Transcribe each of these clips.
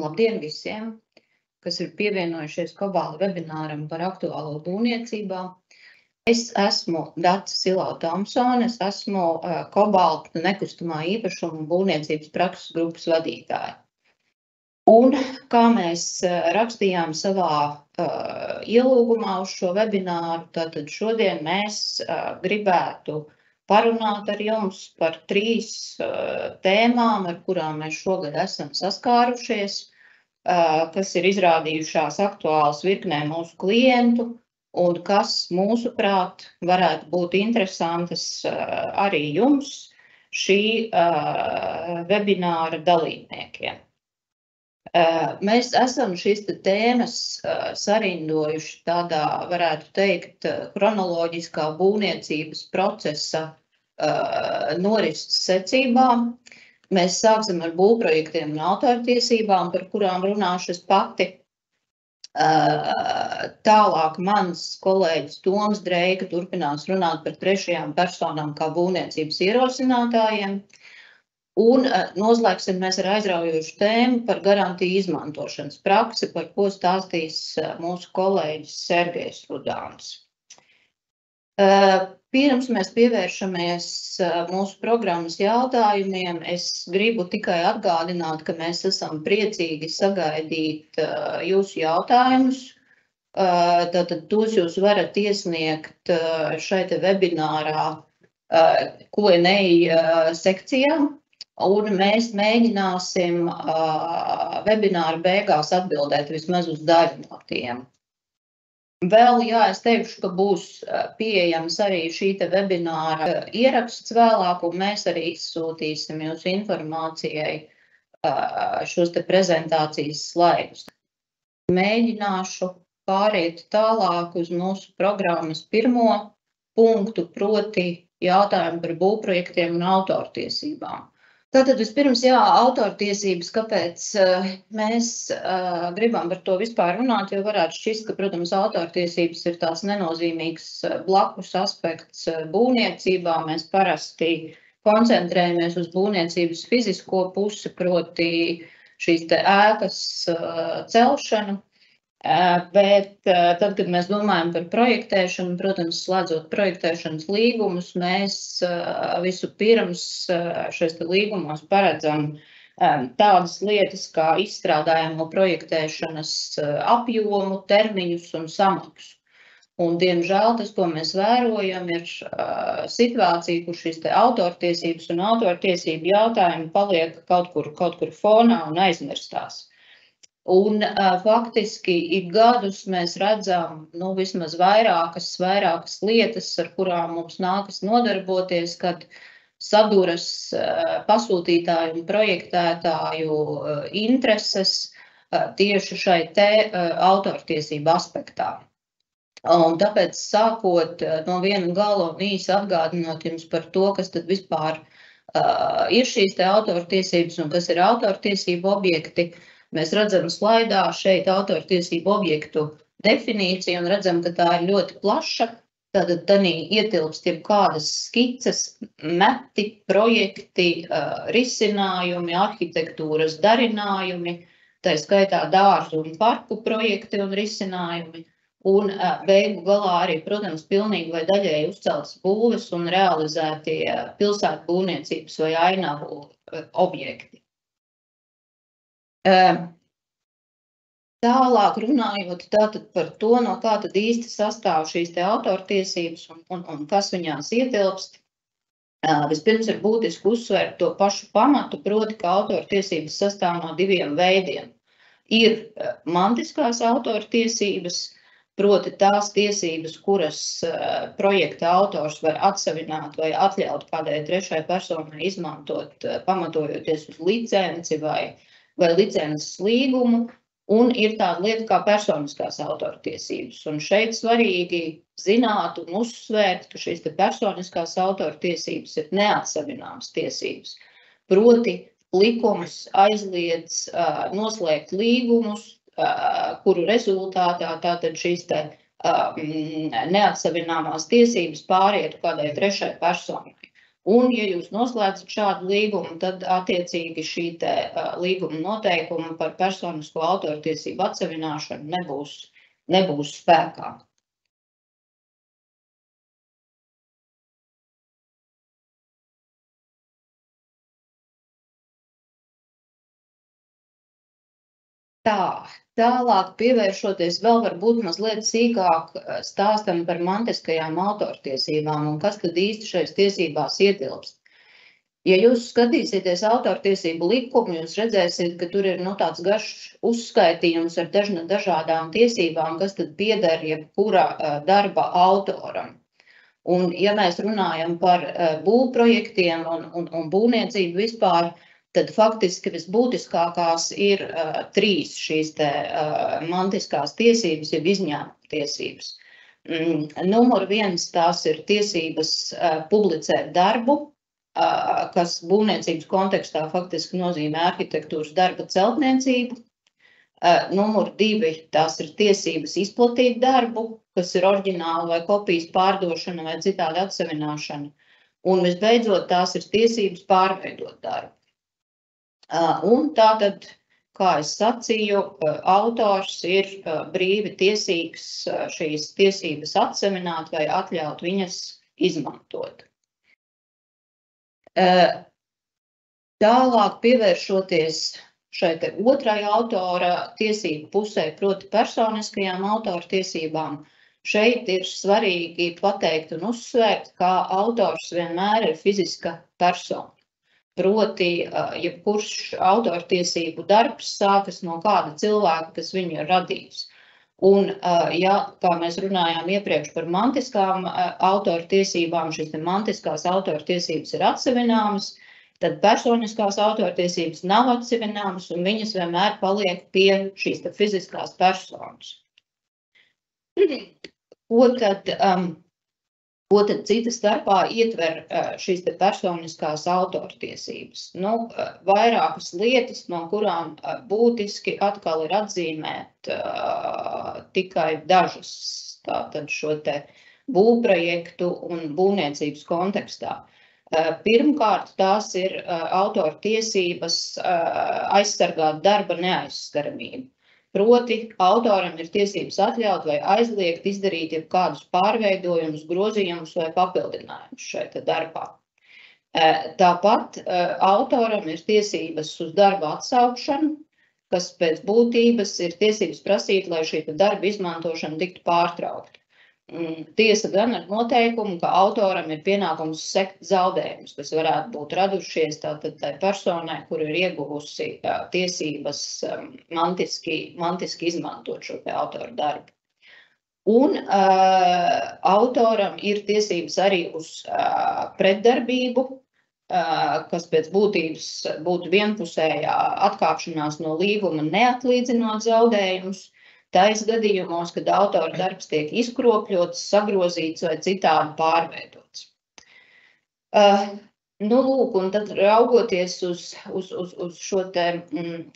Labdien visiem, kas ir pievienojušies Cobalt webināram par aktuālo būvniecībā. Es esmu Data Silau-Tomsone, es esmu Cobalt nekustamā īpašuma būvniecības prakses grupas vadītāja. Un kā mēs rakstījām savā ielūgumā uz šo webināru, tātad šodien mēs gribētu parunāt ar jums par 3 tēmām, ar kurām mēs šogad esam saskārušies, kas ir izrādījušās aktuālas virknē mūsu klientu un kas, mūsuprāt, varētu būt interesantas arī jums, šī webināra dalībniekiem. Mēs esam šīs tēmas sarindojuši tādā, varētu teikt, kronoloģiskā būvniecības procesa norises secībā. Mēs sāksim ar būvprojektiem un autortiesībām, par kurām runāšu es pati. Tālāk mans kolēģis Toms Dreika turpinās runāt par 3. personām kā būvniecības ierosinātājiem. Un noslēgsim mēs ar aizraujošu tēmu par garantiju izmantošanas praksi, par ko stāstīs mūsu kolēģis Sergejs Rudāns. Pirms mēs pievēršamies mūsu programmas jautājumiem, es gribu tikai atgādināt, ka mēs esam priecīgi sagaidīt jūsu jautājumus. Tātad tos jūs varat iesniegt šai webinārā Q&A sekcijā. Un mēs mēģināsim webināra beigās atbildēt vismaz uz daļu no tiem. Vēl, es teikšu, ka būs pieejams arī šī webināra ieraksts vēlāk, un mēs arī izsūtīsim jūsu informācijai šos prezentācijas slaidus. Mēģināšu pāriet tālāk uz mūsu programmas pirmo punktu, proti jautājumu par būvprojektiem un autortiesībām. Tātad vispirms, autortiesības, kāpēc mēs gribam par to vispār runāt, jo varētu šķist, ka, protams, autortiesības ir tās nenozīmīgs blakus aspekts būvniecībā. Mēs parasti koncentrējamies uz būvniecības fizisko pusi, proti šīs ēkas celšanu. Bet tad, kad mēs domājam par projektēšanu, protams, slēdzot projektēšanas līgumus, mēs visu pirms šais līgumos paredzam tādas lietas kā izstrādājumu projektēšanas apjomu, termiņus un samaksu. Un, diemžēl, tas, ko mēs vērojam, ir situācija, kur šīs autortiesības un autortiesību jautājumi paliek kaut kur fonā un aizmirstās. Un faktiski ik gadus mēs redzam vismaz vairākas lietas, ar kurām mums nākas nodarboties, kad saduras pasūtītāju un projektētāju intereses tieši šai autortiesību aspektā. Un tāpēc sākot no viena gala un īsi atgādinot jums par to, kas tad vispār ir šīs autortiesības un kas ir autortiesību objekti, mēs redzam slaidā šeit autortiesību objektu definīciju un redzam, ka tā ir ļoti plaša. Tātad tanī ietilpst jebkādas skices, meti, projekti, risinājumi, arhitektūras darinājumi, tā skaitā dārzu un parku projekti un risinājumi. Un beigu galā arī, protams, pilnīgi vai daļēji uzceltas būves un realizētie pilsētu būvniecības vai ainavu objekti. Tālāk runājot tātad par to, no kā tad īsti sastāv šīs autortiesības un kas viņās ietilpst, vispirms ir būtiski uzsvērt to pašu pamatu, proti, ka autortiesības sastāv no 2 veidiem. Ir mantiskās autortiesības, proti tās tiesības, kuras projekta autors var atsevināt vai atļaut kādai 3. personai izmantot, pamatojoties uz licenci vai licences līgumu, un ir tāda lieta kā personiskās autortiesības. Un šeit svarīgi zināt un uzsvērt, ka šīs personiskās autortiesības ir neatsavināmas tiesības. Proti, likums aizliedz noslēgt līgumus, kuru rezultātā tātad šīs neatsavināmās tiesības pāriet kādai 3. personai. Un, ja jūs noslēdzat šādu līgumu, tad attiecīgi šī te līguma noteikuma par personisko autortiesību atsevināšanu nebūs spēkā. Tālāk pievēršoties vēl varbūt mazliet sīkāk stāstam par mantiskajām autortiesībām un kas tad īsti šais tiesībās ietilpst. Ja jūs skatīsieties autortiesību likumu, jūs redzēsiet, ka tur ir tāds garš uzskaitījums ar dažādām tiesībām, kas tad pieder jebkura darba autoram. Un, ja mēs runājam par būvprojektiem un būvniecību vispār, tad faktiski visbūtiskākās ir 3 šīs mantiskās tiesības, jeb izņēmuma tiesības. Numur 1 tās ir tiesības publicēt darbu, kas būvniecības kontekstā faktiski nozīmē arhitektūras darba celtniecību. Numur 2 tās ir tiesības izplatīt darbu, kas ir oriģināla vai kopijas pārdošana vai citādi atsevināšana. Un visbeidzot tās ir tiesības pārveidot darbu. Un tātad, kā es sacīju, autors ir brīvi tiesīgs šīs tiesības atsevināt vai atļaut viņas izmantot. Tālāk pievēršoties šai otrai autora tiesību pusē, proti personiskajām autortiesībām, šeit ir svarīgi pateikt un uzsvērt, ka autors vienmēr ir fiziska persona. Proti, jebkurš autortiesību darbs sākas no kāda cilvēka, kas viņu ir radījis. Un, ja, kā mēs runājām iepriekš par mantiskām autortiesībām, šīs mantiskās autortiesības ir atsevināmas, tad personiskās autortiesības nav atsevināmas un viņas vienmēr paliek pie šīs fiziskās personas. Ko tad cita starpā ietver šīs personiskās autortiesības? Vairākas lietas, no kurām būtiski atkal ir atzīmēt tikai dažas tātad šo te būvprojektu un būvniecības kontekstā. Pirmkārt, tās ir autortiesības aizsargāt darba neaizskaramību. Proti, autoram ir tiesības atļaut vai aizliegt izdarīt jebkādus pārveidojumus, grozījumus vai papildinājumus šeit darbā. Tāpat autoram ir tiesības uz darba atsaukšanu, kas pēc būtības ir tiesības prasīt, lai šī darba izmantošana tiktu pārtraukta. Tiesa gan ar noteikumu, ka autoram ir pienākums sekt zaudējumus, kas varētu būt radušies tātad tai personai, kur ir ieguvusi tiesības mantiski izmantot šo autora darbu. Un autoram ir tiesības arī uz pretdarbību, kas pēc būtības būtu vienpusējā atkāpšanās no līguma neatlīdzinot zaudējumus, tais gadījumos, kad autora darbs tiek izkropļots, sagrozīts vai citādi pārveidots. Lūk, un tad raugoties uz šo te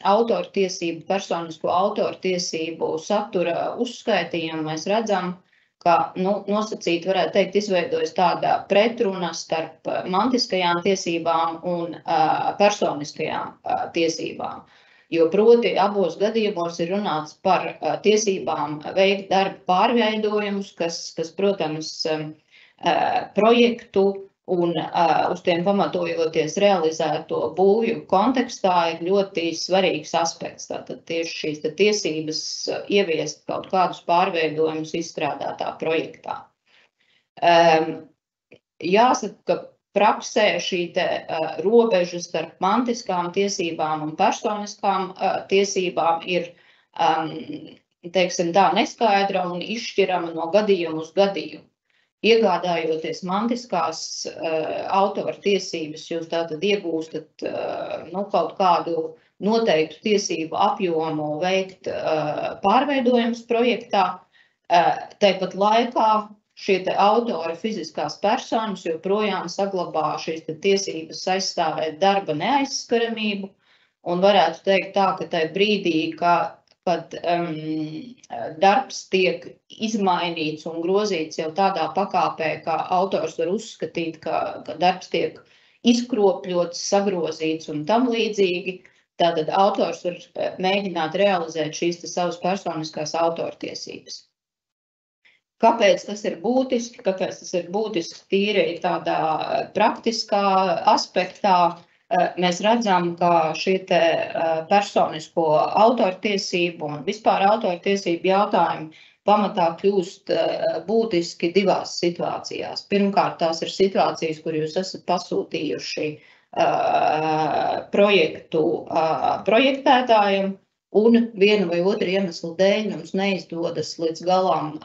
autortiesību, personisko autortiesību satura uzskaitījumu, mēs redzam, ka nosacīt, varētu teikt, izveidojas tāda pretruna starp mantiskajām tiesībām un personiskajām tiesībām. Jo proti abos gadījumos ir runāts par tiesībām veikt darba pārveidojumus, kas protams, projektu un uz tiem pamatojoties realizēto būvju kontekstā ir ļoti svarīgs aspekts. Tātad tieši šīs tiesības ieviest kaut kādus pārveidojumus izstrādātā projektā. Jāsaka, ka praksē šī robeža starp mantiskām tiesībām un personiskām tiesībām ir, teiksim tā, neskaidra un izšķirama no gadījuma uz gadījumu. Iegādājoties mantiskās autora tiesības, jūs tātad iegūstat kaut kādu noteiktu tiesību apjomu veikt pārveidojumus projektā, tāpat laikā šie autori fiziskās personas joprojām saglabā šīs tiesības aizstāvēt darba neaizskaramību un varētu teikt tā, ka tajā brīdī, kad darbs tiek izmainīts un grozīts jau tādā pakāpē, ka autors var uzskatīt, ka darbs tiek izkropļots, sagrozīts un tam līdzīgi, tātad autors var mēģināt realizēt šīs savas personiskās autortiesības. Kāpēc tas ir būtiski? Kāpēc tas ir būtiski tīri tādā praktiskā aspektā? Mēs redzam, ka šie personisko autortiesību un vispār autortiesību jautājumi pamatā kļūst būtiski divās situācijās. Pirmkārt, tās ir situācijas, kur jūs esat pasūtījuši projektu projektētājiem, un vienu vai otru iemeslu dēļ jums neizdodas līdz galam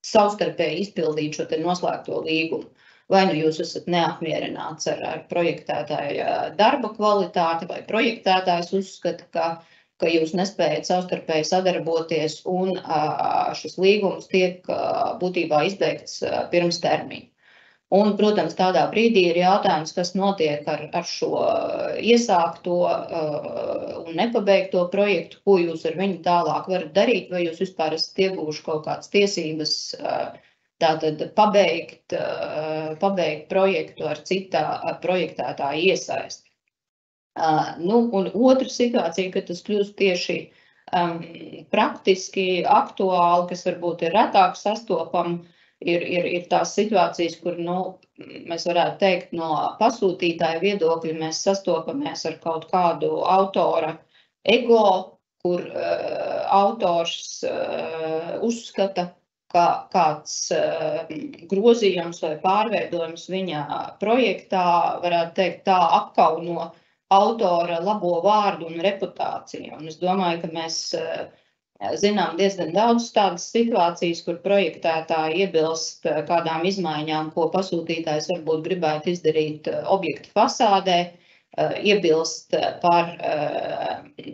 savstarpēji izpildīt šo noslēgto līgumu. Vai nu jūs esat neapmierināts ar projektētāja darba kvalitāti, vai projektētājs uzskata, ka jūs nespējat savstarpēji sadarboties, un šis līgums tiek būtībā izbeigts pirms termiņa. Un, protams, tādā brīdī ir jautājums, kas notiek ar šo iesākto un nepabeigto projektu, ko jūs ar viņu tālāk varat darīt, vai jūs vispār esat ieguvuši kaut kādas tiesības tātad pabeigt projektu ar citā projektētāja iesaisti. Un otra situācija, kad tas kļūst tieši praktiski aktuāli, kas varbūt ir retāk sastopama, ir tās situācijas, kur, mēs varētu teikt, no pasūtītāja viedokļa mēs sastopamies ar kaut kādu autora ego, kur autors uzskata, ka kāds grozījums vai pārveidojums viņa projektā, varētu teikt, tā apkauno autora labo vārdu un reputāciju. Un es domāju, ka mēs zinām diezgan daudz tādas situācijas, kur projektētāji iebilst kādām izmaiņām, ko pasūtītājs varbūt gribētu izdarīt objekta fasādē, iebilst par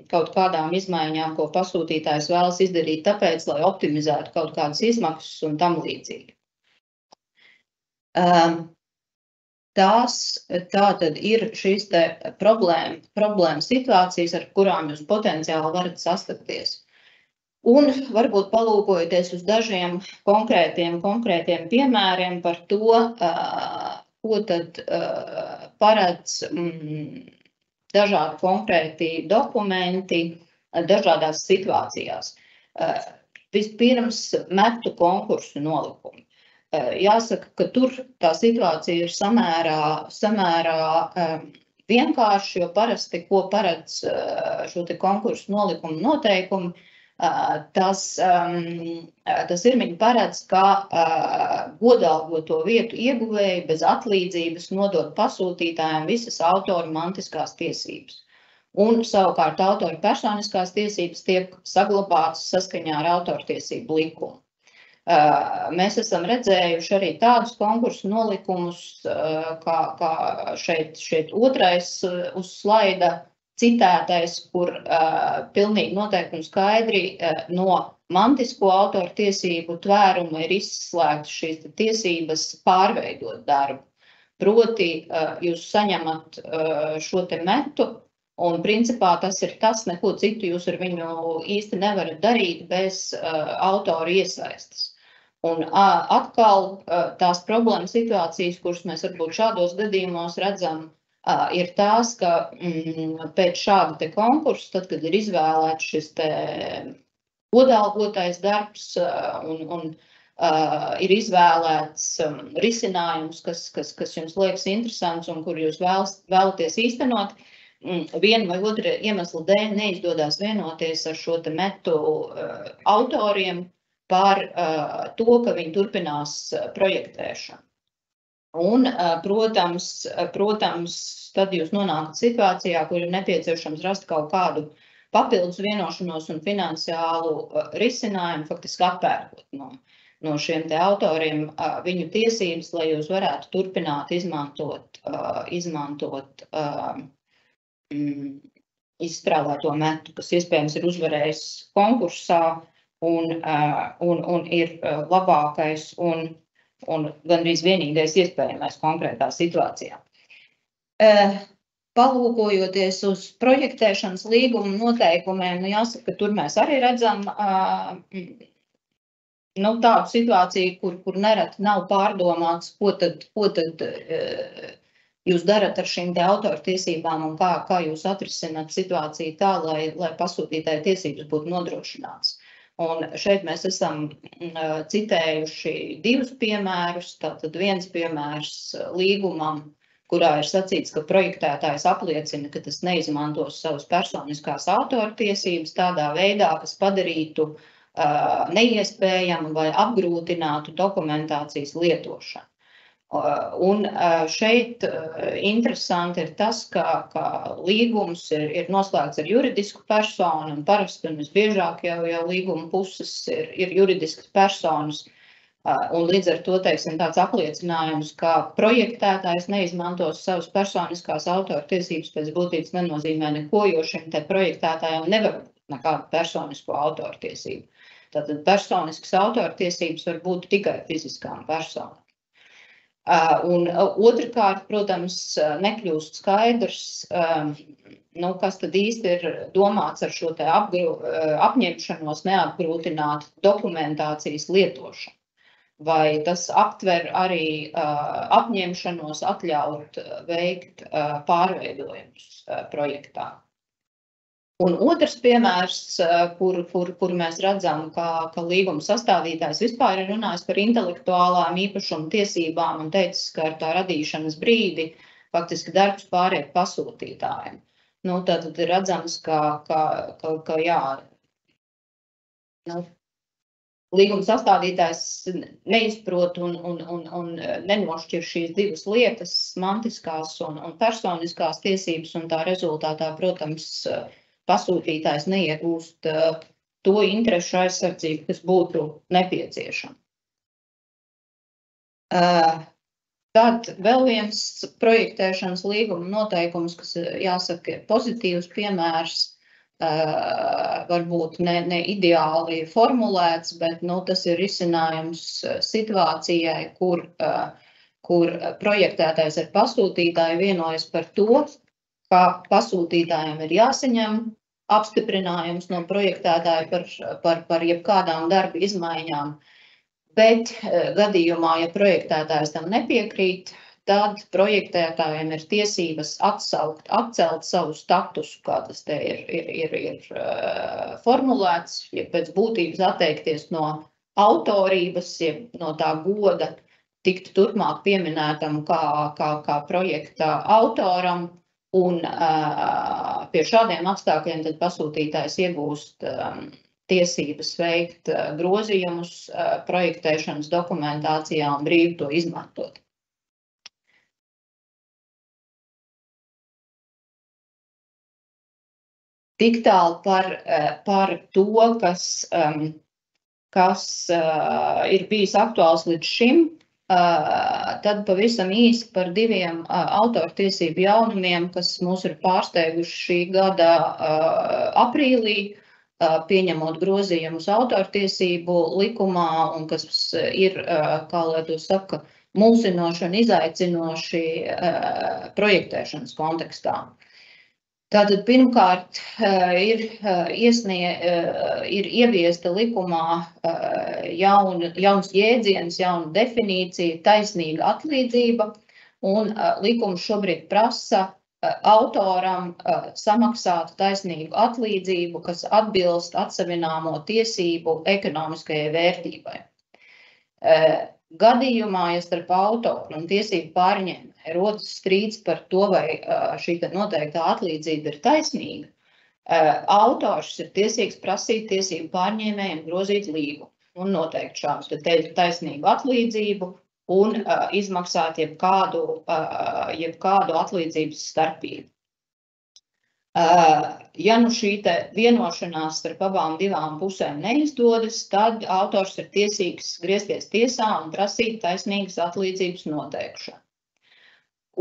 kaut kādām izmaiņām, ko pasūtītājs vēlas izdarīt tāpēc, lai optimizētu kaut kādas izmaksas un tam līdzīgi. Tās tātad ir šīs problēma situācijas, ar kurām jūs potenciāli varat sastapties. Un varbūt palūkojoties uz dažiem konkrētiem piemēriem par to, ko tad paredz dažādi konkrēti dokumenti dažādās situācijās. Vispirms metu konkursu nolikumi. Jāsaka, ka tur tā situācija ir samērā vienkārši, jo parasti, ko paredz šo konkursu nolikumu noteikumi, tas irmiņi paredz, ka godalgoto vietu ieguvēji bez atlīdzības nodod pasūtītājiem visas autora mantiskās tiesības. Un savukārt autora personiskās tiesības tiek saglabātas saskaņā ar autortiesību likumu. Mēs esam redzējuši arī tādus konkursu nolikumus, kā šeit otrais uz slaida citētais, kur pilnīgi noteikti un skaidri no mantisko autoru tiesību tvēruma ir izslēgts šīs tiesības pārveidot darbu. Proti, jūs saņemat šo metu, un principā tas ir tas, neko citu jūs ar viņu īsti nevarat darīt bez autora iesaistes. Un atkal tās problēma situācijas, kuras mēs varbūt šādos gadījumos redzam, ir tās, ka pēc šāda konkursa, tad, kad ir izvēlēts šis godalgotais darbs un ir izvēlēts risinājums, kas jums liekas interesants un kur jūs vēlaties īstenot, viena vai otra iemesla dēļ neizdodas vienoties ar šo metu autoriem par to, ka viņi turpinās projektēšanu. Un, protams, tad jūs nonākat situācijā, kur ir nepieciešams rast kaut kādu papildus vienošanos un finansiālu risinājumu, faktiski atpērkot no šiem autoriem viņu tiesības, lai jūs varētu turpināt izmantot izstrādāto metu, kas iespējams ir uzvarējis konkursā un ir labākais un gandrīz vienīgais iespējamais konkrētā situācijā. palūkojoties uz projektēšanas līguma noteikumiem, jāsaka, ka tur mēs arī redzam tādu situāciju, kur nereti nav pārdomāts, ko tad jūs darat ar šīm te autortiesībām un kā jūs atrisināt situāciju tā, lai pasūtītāja tiesības būtu nodrošināts. Un šeit mēs esam citējuši 2 piemērus. Tātad viens piemērs līgumam, kurā ir sacīts, ka projektētājs apliecina, ka tas neizmantos savas personiskās autortiesības tādā veidā, kas padarītu neiespējamu vai apgrūtinātu dokumentācijas lietošanu. Un šeit interesanti ir tas, ka līgums ir noslēgts ar juridisku personu, un parasti un visbiežāk jau līguma puses ir juridiskas personas, un līdz ar to, teiksim, tāds apliecinājums, ka projektētājs neizmantos savas personiskās autortiesības pēc būtības nenozīmē neko, jo šim te projektētājam nevar būt nekādu personisko autortiesību. Tātad personiskas autortiesības var būt tikai fiziskām personām. Un otrkārt, protams, nekļūst skaidrs, kas tad īsti ir domāts ar šo te apņemšanos neapgrūtināt dokumentācijas lietošanu. Vai tas aptver arī apņemšanos atļaut veikt pārveidojumus projektā. Un otrs piemērs, kur mēs redzam, ka līguma sastādītājs vispār ir runājis par intelektuālām īpašuma tiesībām un teicis, ka ar tā radīšanas brīdi faktiski darbs pāriet pasūtītājiem. Tad ir redzams, ka līguma sastādītājs neizprot un nenošķir šīs 2 lietas, mantiskās un personiskās tiesības, un tā rezultātā, protams, pasūtītājs neiegūst to interešu aizsardzību, kas būtu nepieciešama. Tad vēl viens projektēšanas līguma noteikums, kas jāsaka ir pozitīvs piemērs, varbūt ne ideāli formulēts, bet tas ir risinājums situācijai, kur projektētājs ar pasūtītāju vienojas par to, ka pasūtītājiem ir jāsaņem apstiprinājums no projektētāja par jebkādām darba izmaiņām, bet gadījumā, ja projektētājs tam nepiekrīt, tad projektētājiem ir tiesības atcelt savu statusu, kā tas te ir formulēts, ja pēc būtības atteikties no autorības, ja no tā goda tikt turpmāk pieminētam kā projekta autoram. Un pie šādiem apstākļiem tad pasūtītājs iegūst tiesības veikt grozījumus projektēšanas dokumentācijā un brīvi to izmantot. Tik tālu par to, kas ir bijis aktuāls līdz šim. Tad pavisam īsi par 2 autortiesību jaunumiem, kas mūs ir pārsteiguši šī gada aprīlī, pieņemot grozījumus autortiesību likumā, un kas ir, kā lai to saka, mulsinoši un izaicinoši projektēšanas kontekstā. Tātad pirmkārt ir ieviesta likumā jauns jēdziens, jauna definīcija, taisnīga atlīdzība, un likums šobrīd prasa autoram samaksāt taisnīgu atlīdzību, kas atbilst atsavināmo tiesību ekonomiskajai vērtībai. Gadījumā, ja starp autoru un tiesību pārņēmēju rodas strīds par to, vai šī noteiktā atlīdzība ir taisnīga, autors ir tiesīgs prasīt tiesību pārņēmējiem grozīt līgumu un noteikt šādu taisnīgu atlīdzību un izmaksāt jebkādu atlīdzības starpību. Ja šī vienošanās starp abām 2 pusēm neizdodas, tad autors ir tiesīgs griezties tiesā un prasīt taisnīgas atlīdzības noteikšanu.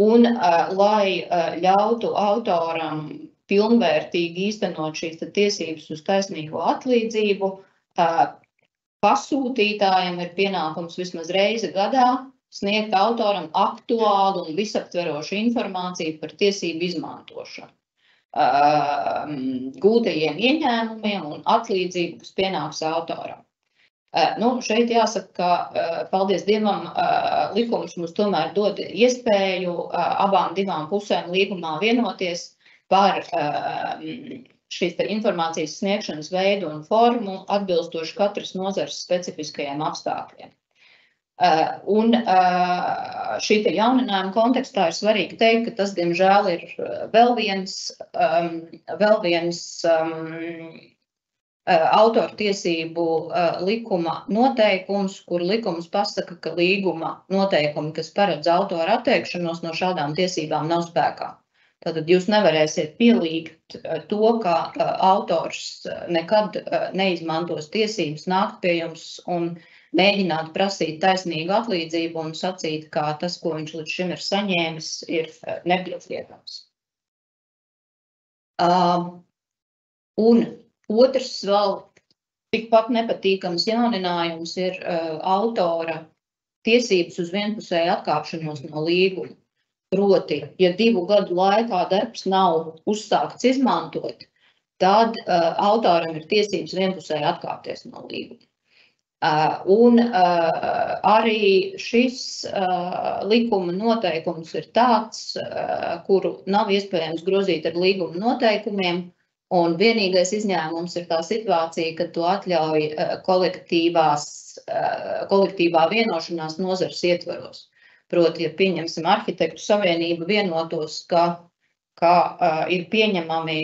Un, lai ļautu autoram pilnvērtīgi īstenot šīs tiesības uz taisnīgo atlīdzību, pasūtītājiem ir pienākums vismaz reizi gadā sniegt autoram aktuālu un visaptverošu informāciju par tiesību izmantošanu, gūtajiem ieņēmumiem un atlīdzību, kas pienāks autoram. Šeit jāsaka, ka, paldies Dievam, likums mums tomēr dod iespēju abām divām pusēm līgumā vienoties par šīs informācijas sniegšanas veidu un formu atbilstoši katras nozares specifiskajiem apstākļiem. Un šī jauninājuma kontekstā ir svarīgi teikt, ka tas, diemžēl, ir vēl viens autortiesību likuma noteikums, kur likums pasaka, ka līguma noteikumi, kas paredz autora atteikšanos no šādām tiesībām, nav spēkā. Tātad jūs nevarēsiet pielīgt to, ka autors nekad neizmantos tiesības nākt pie jums un mēģināt prasīt taisnīgu atlīdzību un sacīt, ka tas, ko viņš līdz šim ir saņēmis, ir nepietiekams. Un otrs vēl tikpat nepatīkams jauninājums ir autora tiesības uz vienpusēju atkāpšanos no līguma. Proti, ja 2 gadu laikā darbs nav uzsākts izmantot, tad autoram ir tiesības vienpusēji atkāpties no līguma. Un arī šis likuma noteikums ir tāds, kuru nav iespējams grozīt ar līguma noteikumiem, un vienīgais izņēmums ir tā situācija, kad to atļauj kolektīvā vienošanās nozares ietvaros. Proti, ja pieņemsim arhitektu savienību vienotos, ka ir pieņemami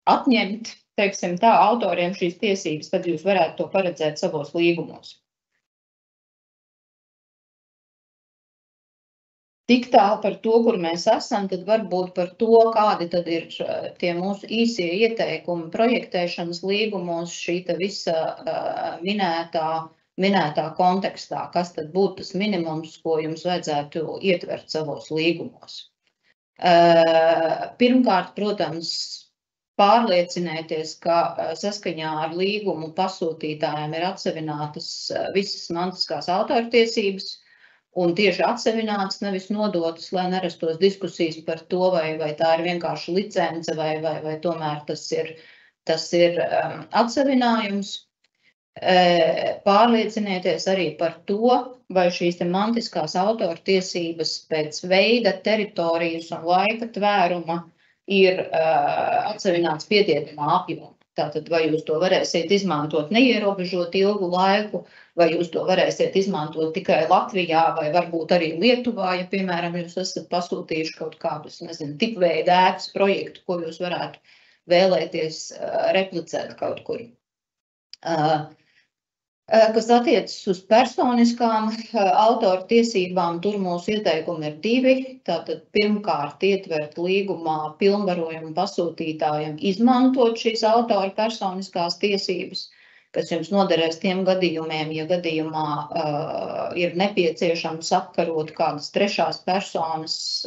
atņemt, teiksim tā, autoriem šīs tiesības, tad jūs varētu to paredzēt savos līgumos. Tik tālu par to, kur mēs esam, tad varbūt par to, kādi tad ir tie mūsu īsie ieteikumi projektēšanas līgumos šī visa minētā kontekstā, kas tad būtu tas minimums, ko jums vajadzētu ietvert savos līgumos. Pirmkārt, protams, pārliecinieties, ka saskaņā ar līgumu pasūtītājiem ir atsevinātas visas mantiskās autortiesības, un tieši atsevinātas, nevis nodotas, lai nerastos diskusijas par to, vai tā ir vienkārši licence, vai tomēr tas ir atsevinājums. Pārliecinieties arī par to, vai šīs mantiskās autortiesības pēc veida, teritorijas un laika tvēruma ir atsevināts pietiekamā apjomā. Tātad, vai jūs to varēsiet izmantot neierobežot ilgu laiku, vai jūs to varēsiet izmantot tikai Latvijā, vai varbūt arī Lietuvā, ja, piemēram, jūs esat pasūtījuši kaut kādus, tipveida ēkas projektu, ko jūs varētu vēlēties replicēt kaut kur. Kas attiecas uz personiskām autoru tiesībām, tur mūsu ieteikumi ir 2. Tātad pirmkārt ietvert līgumā pilnvarojumu pasūtītājiem izmantot šīs autoru personiskās tiesības, kas jums noderēs tiem gadījumiem, ja gadījumā ir nepieciešams apkarot kādas trešās personas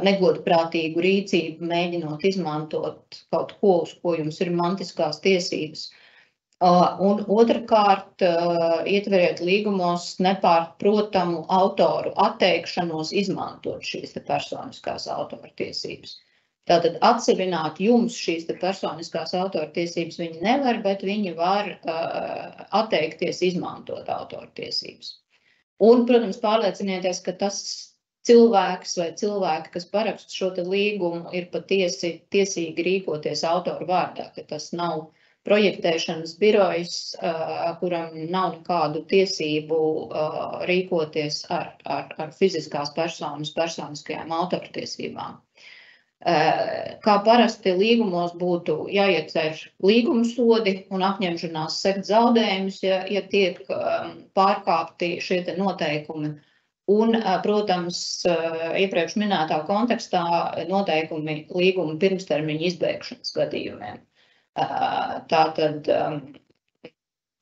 negodprātīgu rīcību, mēģinot izmantot kaut ko, uz ko jums ir mantiskās tiesības. Un otrkārt, ietveriet līgumos nepārprotamu autoru atteikšanos izmantot šīs personiskās autortiesības. Tātad atsevināt jums šīs personiskās autortiesības viņi nevar, bet viņi var atteikties izmantot autortiesības. Un, protams, pārliecinieties, ka tas cilvēks vai cilvēki, kas paraksta šo līgumu, ir patiesi tiesīgi rīkoties autoru vārdā, ka tas nav projektēšanas birojs, kuram nav nekādu tiesību rīkoties ar fiziskās personas personiskajām autortiesībām. Kā parasti līgumos būtu jāietver līguma sodi un apņemšanās sekt zaudējumus, ja tiek pārkāpti šie noteikumi. Un, protams, iepriekš minētā kontekstā noteikumi līguma pirmstermiņa izbeigšanas gadījumiem. Tātad,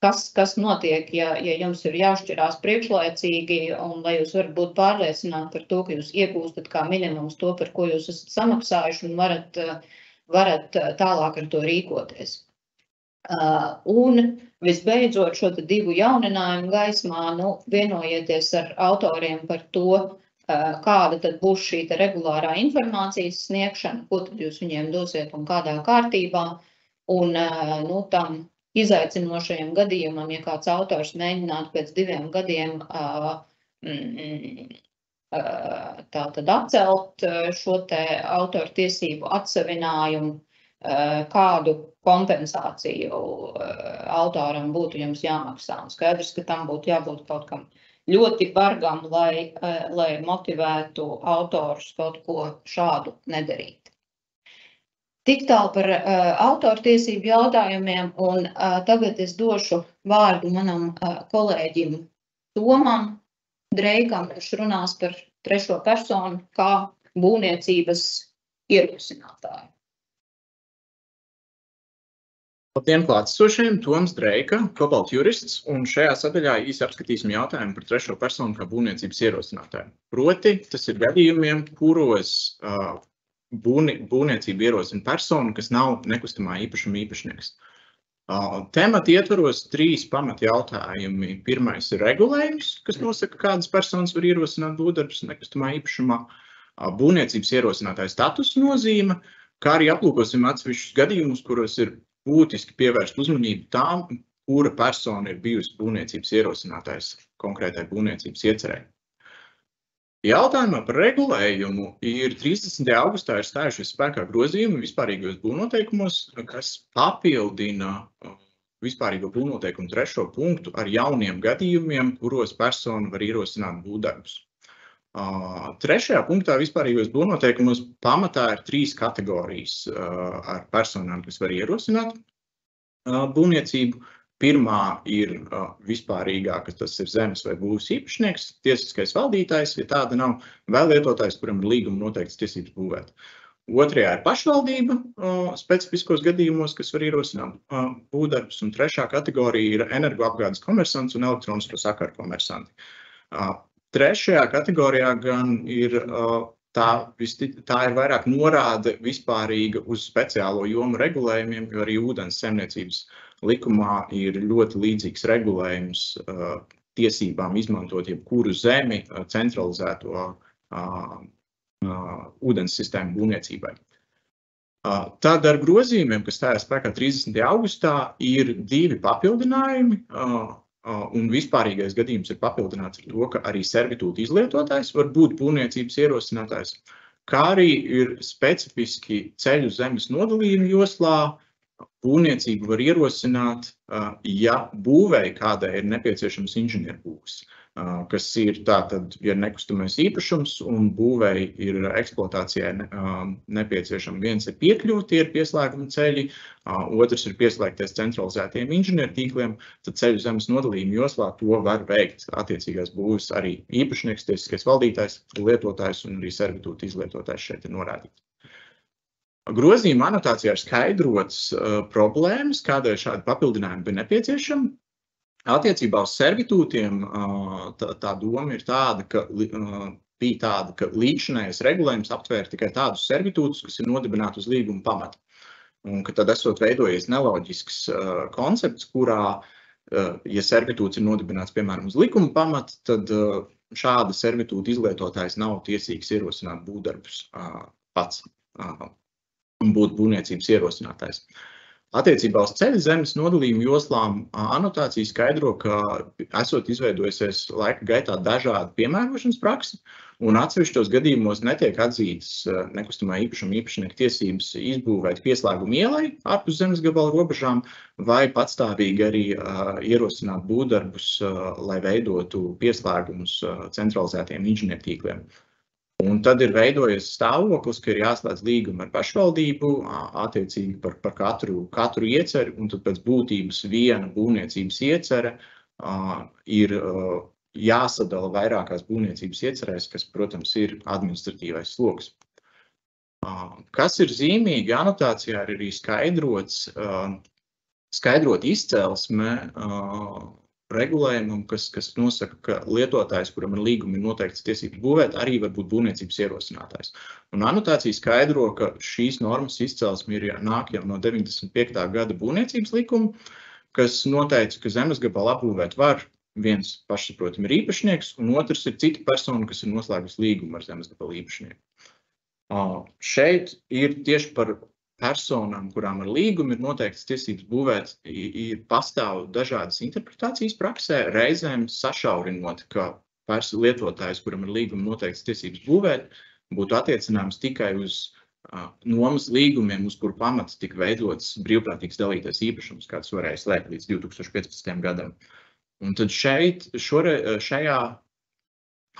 kas notiek, ja jums ir jāšķirās priekšlaicīgi, un lai jūs varat būt pārliecināti par to, ka jūs iegūstat kā minimums to, par ko jūs esat samaksājuši, un varat tālāk ar to rīkoties. Un visbeidzot šo divu jauninājumu gaismā, vienojieties ar autoriem par to, kāda tad būs šī regulārā informācijas sniegšana, ko tad jūs viņiem dosiet un kādā kārtībā. Un tam izaicinošajam gadījumam, ja kāds autors mēģinātu pēc 2 gadiem tātad atcelt šo te autoru tiesību atsavinājumu, kādu kompensāciju autoram būtu jums jāmaksā. Un skaidrs, ka tam būtu jābūt kaut kam ļoti bargam, lai motivētu autorus kaut ko šādu nedarīt. Tik tālu par autortiesību jautājumiem, un tagad es došu vārdu manam kolēģim Tomam Dreikam, kurš runās par trešo personu kā būvniecības ierosinātāju. Labdien klātesošiem, Toms Dreika, Cobalt jurists, un šajā sadaļā īsi apskatīsim jautājumu par trešo personu kā būvniecības ierosinātāju. Proti, tas ir gadījumiem, kuros būvniecību ierosina persona, kas nav nekustamā īpašuma īpašnieks. Temata ietvaros 3 pamata jautājumi. Pirmais ir regulējums, kas nosaka, kādas personas var ierosināt būvdarbus nekustamā īpašumā. Būvniecības ierosinātāja status nozīme, kā arī aplūkosim atsevišķus gadījumus, kuros ir būtiski pievērst uzmanību tām, kura persona ir bijusi būvniecības ierosinātājs konkrētai būvniecības iecerei. Jautājumā par regulējumu ir 30. augustā ir stājušies spēkā grozījumi vispārīgos būvnoteikumos, kas papildina vispārīgo būvnoteikumu 3. punktu ar jauniem gadījumiem, kuros persona var ierosināt būvdarbus. 3. punktā vispārīgos būvnoteikumos pamatā ir 3 kategorijas ar personām, kas var ierosināt būvniecību. Pirmā ir vispārīgā, ka tas ir zemes vai būvs īpašnieks, tiesiskais valdītājs, ja tāda nav, vai lietotājs, kuram ir līguma noteikts tiesības būvēt. Otrajā ir pašvaldība specifiskos gadījumos, kas var ierosināt būvdarbus, un 3. kategorija ir energoapgādes komersants un elektronisko sakaru komersanti. 3. kategorijā gan ir tā ir vairāk norāde vispārīga uz speciālo jomu regulējumiem, jo arī ūdens saimniecības likumā ir ļoti līdzīgs regulējums tiesībām izmantot jebkuru zemi centralizēto ūdens sistēmu būvniecībai. Tad ar grozījumiem, kas stājās spēkā 30. augustā, ir 2 papildinājumi. Un vispārīgais gadījums ir papildināts ar to, ka arī servitūta izlietotājs var būt būvniecības ierosinātājs, kā arī ir specifiski ceļu zemes nodalījuma joslā. Būvniecību var ierosināt, ja būvēji kādai ir nepieciešams inženierbūvs, kas ir tātad, ja nekustamais īpašums un būvēji ir eksploatācijai nepieciešama. Viens ir piekļūt, tie ir pieslēguma ceļi, otrs ir pieslēgties centralizētiem inženiertīkliem, tad ceļu zemes nodalījuma joslā to var veikt attiecīgās būves arī īpašnieks, tiesiskais valdītājs, lietotājs un arī servitūta izlietotājs šeit ir norādīts. Grozījuma anotācijā ir skaidrots problēmas, kādēļ šādi papildinājumi bija nepieciešami. Attiecībā uz servitūtiem tā doma ir tāda, ka līdzinājais regulējums aptvēra tikai tādus servitūtus, kas ir nodibināti uz līguma pamata. Un ka tad esot veidojies neloģisks koncepts, kurā, ja servitūts ir nodibināts, piemēram, uz likuma pamata, tad šāda servitūta izlietotājs nav tiesīgs ierosināt būvdarbus pats un būt būvniecības ierosinātājs. Attiecībā uz ceļu zemes nodalījumu joslām anotācija skaidro, ka esot izveidojusies laika gaitā dažādi piemērošanas praksi, un atsevišķos gadījumos netiek atzītas nekustamā īpašuma īpašnieka tiesības izbūvēt pieslēgumu ielai ārpus zemes gabala robežām, vai patstāvīgi arī ierosināt būvdarbus, lai veidotu pieslēgumus centralizētiem inženiertīkliem. Un tad ir veidojies stāvoklis, ka ir jāslēdz līguma ar pašvaldību, attiecīgi par katru ieceri, un tad pēc būtības viena būvniecības iecere ir jāsadala vairākās būvniecības iecerēs, kas, protams, ir administratīvais sloks. Kas ir zīmīgi, anotācijā ir arī skaidrot izcelsme regulējumam, kas nosaka, ka lietotājs, kuram ir līgumi, ir noteikts tiesības būvēt, arī var būt būvniecības ierosinātājs. Un anotācija skaidro, ka šīs normas izcelsme nāk jau no 95. gada būvniecības likuma, kas noteica, ka zemes gabalu apbūvēt var viens pašsaprotam ir īpašnieks, un otrs ir cita persona, kas ir noslēgusi līgumu ar zemes gabalu īpašnieku. Šeit ir tieši par personām, kurām ar līgumu ir noteiktas tiesības būvēt, ir pastāv dažādas interpretācijas praksē, reizēm sašaurinot, ka lietotājs, kuram ir līguma noteiktas tiesības būvēt, būtu attiecināms tikai uz nomas līgumiem, uz kuru pamats tika veidots brīvprātīgs dalītais īpašums, kāds varēja slēgt līdz 2015. gadam. Un tad šajā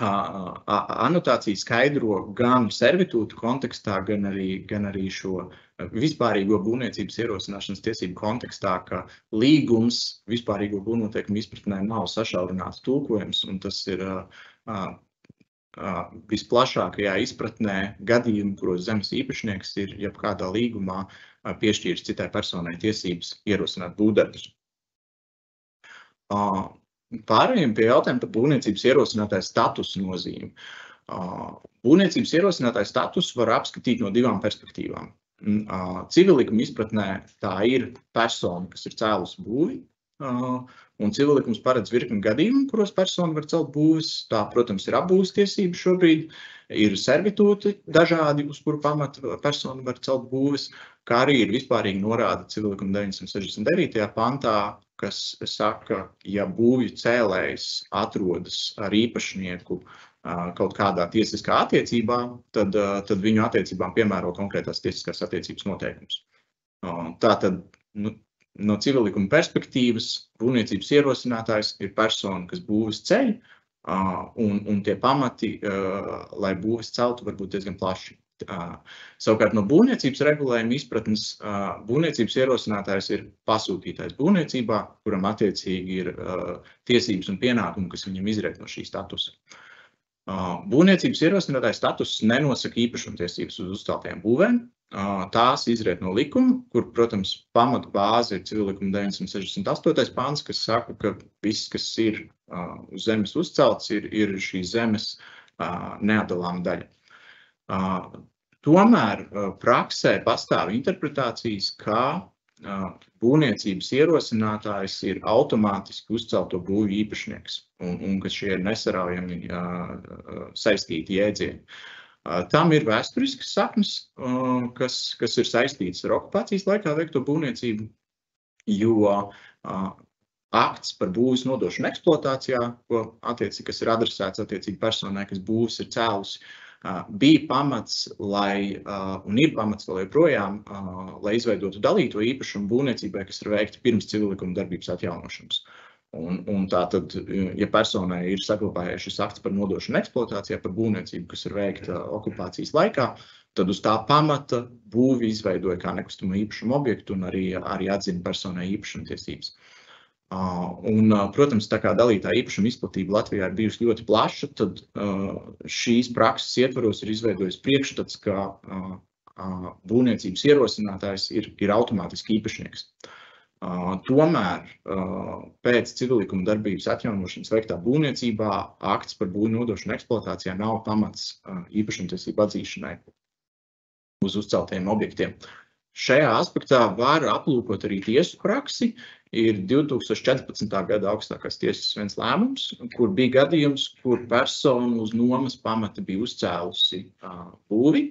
anotācija skaidro gan servitūtu kontekstā, gan arī šo vispārīgo būvniecības ierosināšanas tiesību kontekstā, ka līgums vispārīgo būvnoteikumu izpratnē nav sašaurināts tulkojums, un tas ir visplašākajā izpratnē gadījumi, kuros zemes īpašnieks ir jebkādā līgumā piešķīris citai personai tiesības ierosināt būvdarbus. Pārējiem pie jautājuma par būvniecības ierosinātāja statusu nozīmi. Būvniecības ierosinātāja status var apskatīt no divām perspektīvām. Civillikuma izpratnē tā ir persona, kas ir cēlusi būvi, un civillikums paredz virkni gadījumu, kuros persona var celt būvis. Tā, protams, ir apbūves tiesības šobrīd, ir servitūti dažādi, uz kuru pamata persona var celt būvis, kā arī ir vispārīgi norāda civillikuma 969. pantā, kas saka, ja būvju cēlējs atrodas ar īpašnieku kaut kādā tiesiskā attiecībā, tad viņu attiecībām piemēro konkrētās tiesiskās attiecības noteikums. Tātad, no civillikuma perspektīvas, būvniecības ierosinātājs ir persona, kas būvis ceļ, un tie pamati, lai būvis celtu, var būt diezgan plaši. Savukārt no būvniecības regulējuma izpratnes būvniecības ierosinātājs ir pasūtītājs būvniecībā, kuram attiecīgi ir tiesības un pienākumi, kas viņam izriet no šī statusa. Būvniecības ierosinātājs status nenosaka īpašumtiesības uz uzceltajām būvēm. Tās izriet no likuma, kur, protams, pamatu bāze ir civillikuma 968. pants, kas saka, ka viss, kas ir uz zemes uzcelts, ir šīs zemes neatdalāma daļa. Tomēr praksē pastāv interpretācijas, ka būvniecības ierosinātājs ir automātiski uzcelto būvju īpašnieks un ka šie ir nesaraujami saistīti jēdzieni. Tam ir vēsturiskas saknes, kas ir saistītas ar okupācijas laikā veikto būvniecību, jo akts par būvis nodošanu eksploatācijā, kas ir adresēts attiecīgi personai, kas būvis ir cēlusi, bija pamats, un ir pamats vēl joprojām, lai izveidotu dalīto īpašumu būvniecībai, kas ir veikta pirms civillikuma darbības atjaunošanas. Un tātad, ja personai ir saglabājies šis akts par nodošanu eksploatācijā, par būvniecību, kas ir veikta okupācijas laikā, tad uz tā pamata būvi izveidoja kā nekustamo īpašumu objektu un arī atzina personai īpašumtiesības. Protams, tā kā dalītā īpašuma izplatība Latvijā ir bijusi ļoti plaša, tad šīs prakses ietvaros ir izveidojis priekšstats, ka būvniecības ierosinātājs ir automātiski īpašnieks. Tomēr pēc civillikuma darbības atjaunošanas veiktā būvniecībā akts par būvju nodošanu eksploatācijā nav pamats īpašumtiesību atzīšanai uz uzceltajiem objektiem. Šajā aspektā var aplūkot arī tiesu praksi. Ir 2014. gada augstākās tiesas viens lēmums, kur bija gadījums, kur persona uz nomas pamata bija uzcēlusi būvi,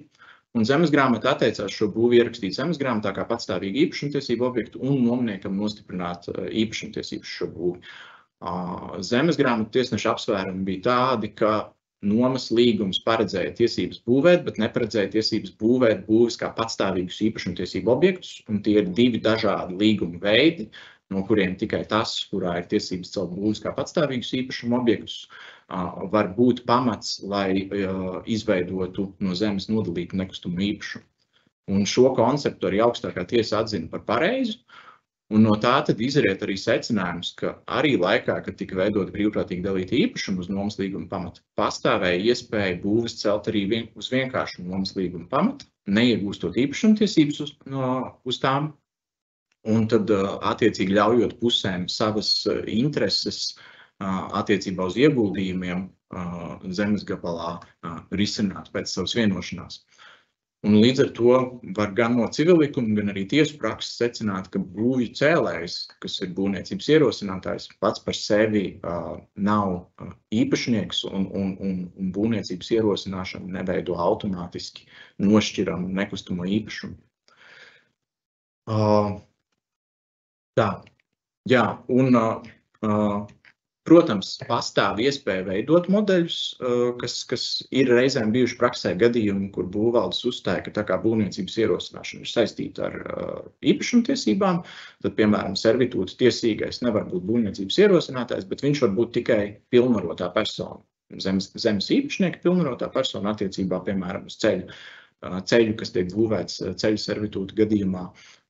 un zemesgrāmata atteicās šo būvi ierakstīt zemesgrāmatā kā patstāvīgu īpašumtiesību objektu un nomniekam nostiprināt īpašumtiesības šo būvi. Zemesgrāmatu tiesneša apsvērumi bija tādi, ka nomas līgums paredzēja tiesības būvēt, bet neparedzēja tiesības būvēt būvis kā patstāvīgus īpašumtiesību objektus, un tie ir divi dažādi līguma veidi, no kuriem tikai tas, kurā ir tiesības celt būvis kā patstāvīgus īpašumu objektus, var būt pamats, lai izveidotu no zemes nodalītu nekustamo īpašumu. Un šo konceptu arī augstākā tiesa atzina par pareizu, un no tā tad izriet arī secinājums, ka arī laikā, kad tika veidota brīvprātīgi dalīta īpašuma uz nomas līguma pamata, pastāvēja iespēja būvis celt arī uz vienkāršu nomas līguma pamata, neiegūstot īpašumtiesības uz tām, un tad attiecīgi ļaujot pusēm savas intereses attiecībā uz ieguldījumiem zemes gabalā risināt pēc savas vienošanās. Un līdz ar to var gan no civillikuma, gan arī tiesu prakses secināt, ka būvju cēlējs, kas ir būvniecības ierosinātājs, pats par sevi nav īpašnieks un būvniecības ierosināšana neveido automātiski nošķiramu nekustamo īpašumu. Tā, jā, un protams, pastāv iespēja veidot modeļus, kas ir reizēm bijuši praksē gadījumi, kur būvvaldes uzstāja, ka tā kā būvniecības ierosināšana ir saistīta ar īpašumtiesībām, tad, piemēram, servitūta tiesīgais nevar būt būvniecības ierosinātājs, bet viņš var būt tikai pilnvarotā persona. Zemes īpašnieka pilnvarotā persona attiecībā, piemēram, uz ceļu, kas tiek būvēts ceļu servitūta gadījumā,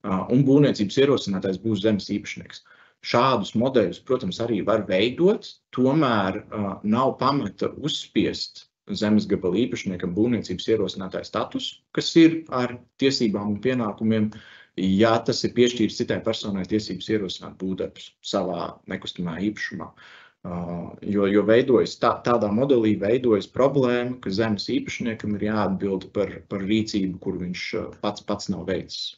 un būvniecības ierosinātājs būs zemes īpašnieks. Šādus modeļus, protams, arī var veidot, tomēr nav pamata uzspiest zemes gabala īpašniekam būvniecības ierosinātāja status, kas ir ar tiesībām un pienākumiem, ja tas ir piešķīrs citai personai tiesības ierosināt būvdarbus savā nekustamā īpašumā. Jo veidojas, tādā modelī veidojas problēma, ka zemes īpašniekam ir jāatbild par rīcību, kur viņš pats nav veicis.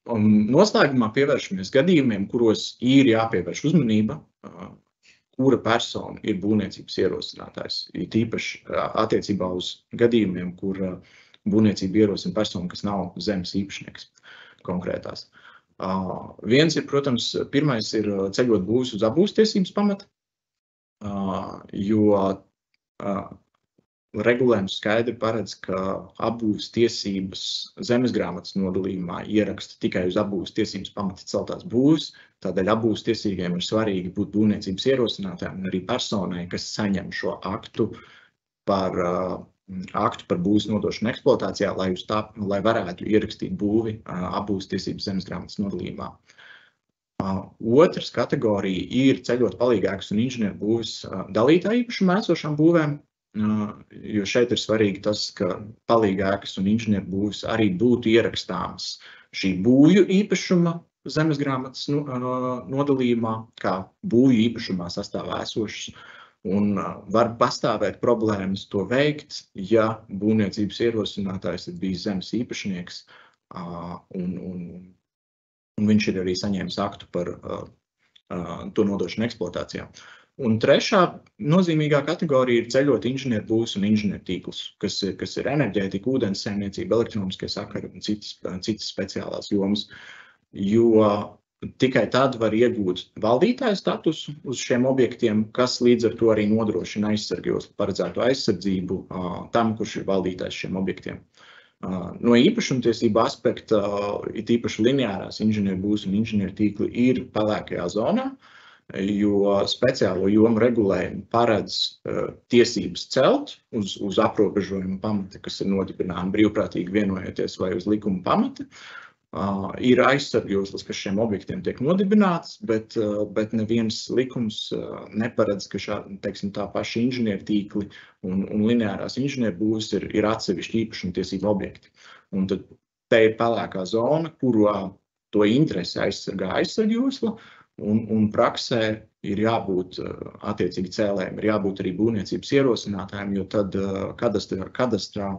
Noslēgumā pievēršamies gadījumiem, kuros ir jāpievērš uzmanība, kura persona ir būvniecības ierosinātājs. Ir tīpaši attiecībā uz gadījumiem, kur būvniecība ierosina personu, kas nav zemes īpašnieks konkrētās. Viens ir, protams, pirmais ir ceļot būvis uz apbūvestiesības pamata, jo regulējums skaidri paredz, ka apbūves tiesības zemesgrāmatas nodalījumā ieraksta tikai uz apbūves tiesības pamata celtās būves, tādēļ apbūves tiesīgiem ir svarīgi būt būvniecības ierosinātājiem un arī personai, kas saņem šo aktu par būves nodošanu eksploatācijā, lai varētu ierakstīt būvi apbūves tiesības zemesgrāmatas nodalījumā. Otrs kategorija ir ceļot palīgēkas un inženieru būves dalītā īpašumā esošām būvēm, jo šeit ir svarīgi tas, ka palīgēkas un inženieru būves arī būtu ierakstāmas šī būvju īpašuma zemesgrāmatas nodalījumā, kā būvju īpašumā sastāvā esošas, un var pastāvēt problēmas to veikt, ja būvniecības ierosinātājs ir bijis zemes īpašnieks, un viņš ir arī saņēmis aktu par to nodošanu eksploatācijā. Un trešā nozīmīgā kategorija ir ceļot inženieru būves un inženieru tīklus, kas ir enerģētika, ūdenssaimniecība, elektroniskie sakari un citas speciālās jomas, jo tikai tad var iegūt valdītāju statusu uz šiem objektiem, kas līdz ar to arī nodrošina aizsargos paredzēto aizsardzību tam, kurš ir valdītājs šiem objektiem. No īpašumtiesību aspekta, it īpaši lineārās inženieru būves un inženieru tīkli ir pelēkajā zonā, jo speciālo jomu regulējumu paredz tiesības celt uz aprobežojumu pamata, kas ir nodibināti brīvprātīgi vienojoties vai uz likuma pamata. Ir aizsargjoslas, kas šiem objektiem tiek nodibināts, bet neviens likums neparedz, ka tā paša inženieru tīkli un lineārās inženieru būves ir atsevišķi īpašumtiesību objekti. Un tad te ir pelēkā zona, kurā to interesi aizsargā aizsargjosla, un praksē ir jābūt attiecīgi cēlējiem, ir jābūt arī būvniecības ierosinātājiem, jo tad kadastrā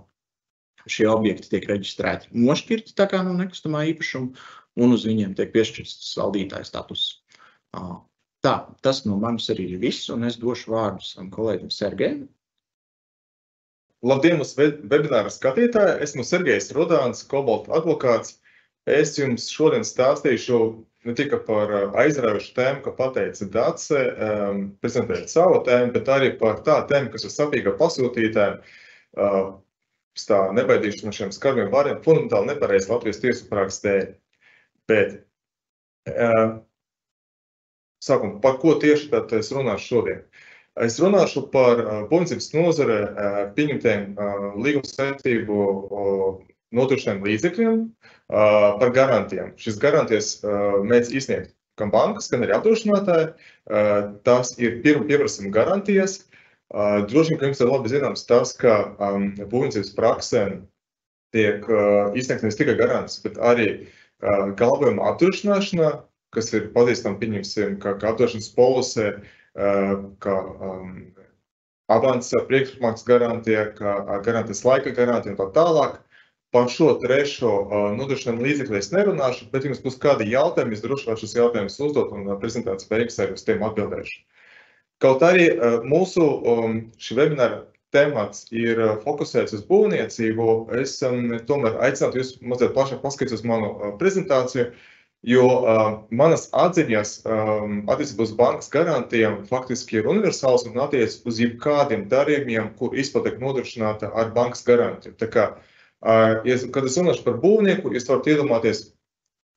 šie objekti tiek reģistrēti nošķirti tā kā no nekustamā īpašuma, un uz viņiem tiek piešķirts valdītāja status. Tā, tas no manis arī ir viss, un es došu vārdu savam kolēģim Sergejam. Labdien, mūsu webināra skatītāji! Esmu Sergejs Rodāns, Kobalta advokāts. Es jums šodien stāstīšu ne tikai par aizraujošu tēmu, ka pateica Dace, prezentējot savu tēmu, bet arī par tā tēmu, kas ir sapīga pasūtītājiem. Tā nebaidīšu no šiem skarbiem vārdiem, fundamentāli nepareizi Latvijas tiesu prakses dēļ. Bet sākumā, par ko tieši tad es runāšu šodien? Es runāšu par būvniecības nozare pieņemtiem līgumsaistību nodrošinājumu līdzekļiem, par garantijām. Šis garantijas mēdz izsniegt gan bankas, gan arī apdrošinātāji. Tas ir pieprasījuma garantijas. Droši vien, ka jums ir labi zināms tas, ka būvniecības praksē tiek izsniegts nevis tikai garants, bet arī galvojuma apdrošināšanā, kas ir pazīstama, pieņemsim, kā apdrošināšanas polisē, kā avansa priekšmaksas garantija, kā garantijas laika garantija un tā tālāk. Par šo trešo nodrošinājumu līdzekli es nerunāšu, bet jums būs kādi jautājumi, es droši vien šos jautājumus uzdot un prezentācijas beigas arī uz tiem atbildēšu. Kaut arī mūsu šī webināra temats ir fokusēts uz būvniecību, es tomēr aicinātu jūs mazliet plašāk paskatīties uz manu prezentāciju, jo manas atziņas attiecībā uz bankas garantijām faktiski ir universāls un attiec uz jebkādiem darījumiem, kur izpilde tiek nodrošināta ar bankas garantiju. Tā kā, kad es runāšu par būvnieku, jūs varat iedomāties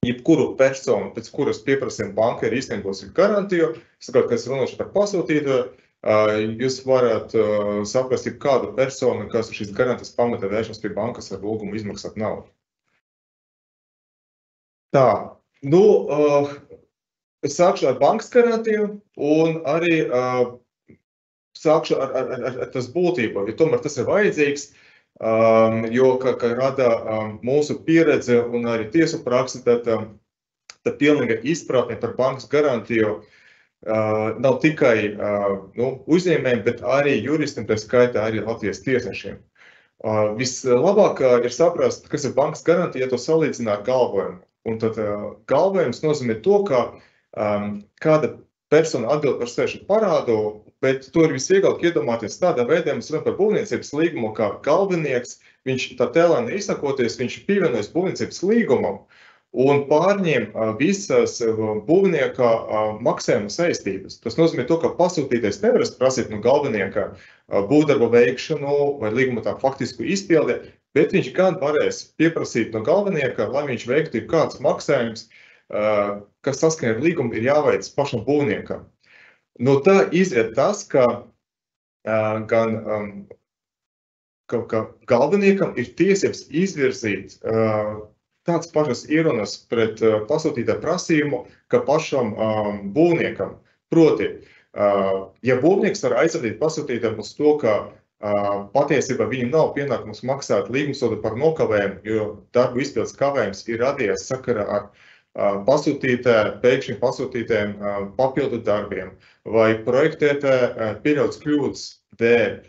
jebkuru personu, pēc kuras pieprasījuma banka ir izsniegusi garantiju. Sakārt, kad es runāšu par pasūtītāju, jūs varat saprast jebkādu personu, kas šīs garantijas pamata vēršas pie bankas ar lūgumu izmaksāt naudu. Tā, es sākšu ar bankas garantiju un arī sākšu ar tas būtību, jo tomēr tas ir vajadzīgs, jo, kā rada mūsu pieredze un arī tiesu praksi, tad pilnīga izpratne par bankas garantiju nav tikai uzņēmējiem, bet arī juristiem, tā skaitā arī Latvijas tiesnešiem. Vislabāk ir saprast, kas ir bankas garantija, ja to salīdzināt ar galvojumu. Un tad galvojums nozīmē to, ka kāda persona atbild par svešu parādu, bet to ir visvieglāk iedomāties tādā veidā, mēs runājam par būvniecības līgumu, kā galvenieks, viņš tā tēlēni izsakoties, viņš pievienojas būvniecības līgumam un pārņem visas būvnieka maksājuma saistības. Tas nozīmē to, ka pasūtītais nevar prasīt no galvenieka būvdarbu veikšanu vai līguma tā faktisku izpildi, bet viņš gan varēs pieprasīt no galvenieka, lai viņš veiktu kāds maksājums, kas saskaņā ar līgumu ir jāveic pašam būvniekam. No tā iziet tas, ka galveniekam ir tiesības izvirzīt tāds pašas ierunas pret pasūtītāju prasījumu, ka pašam būvniekam. Proti, ja būvnieks var aizsargāt pasūtītājiem uz to, ka patiesībā viņam nav pienākums maksāt līgumsodu par nokavējumu, jo darbu izpildes kavējums ir radies sakarā ar pēkšņi pasūtītājiem papildu darbiem vai projektētāja pieļauts kļūdas dēļ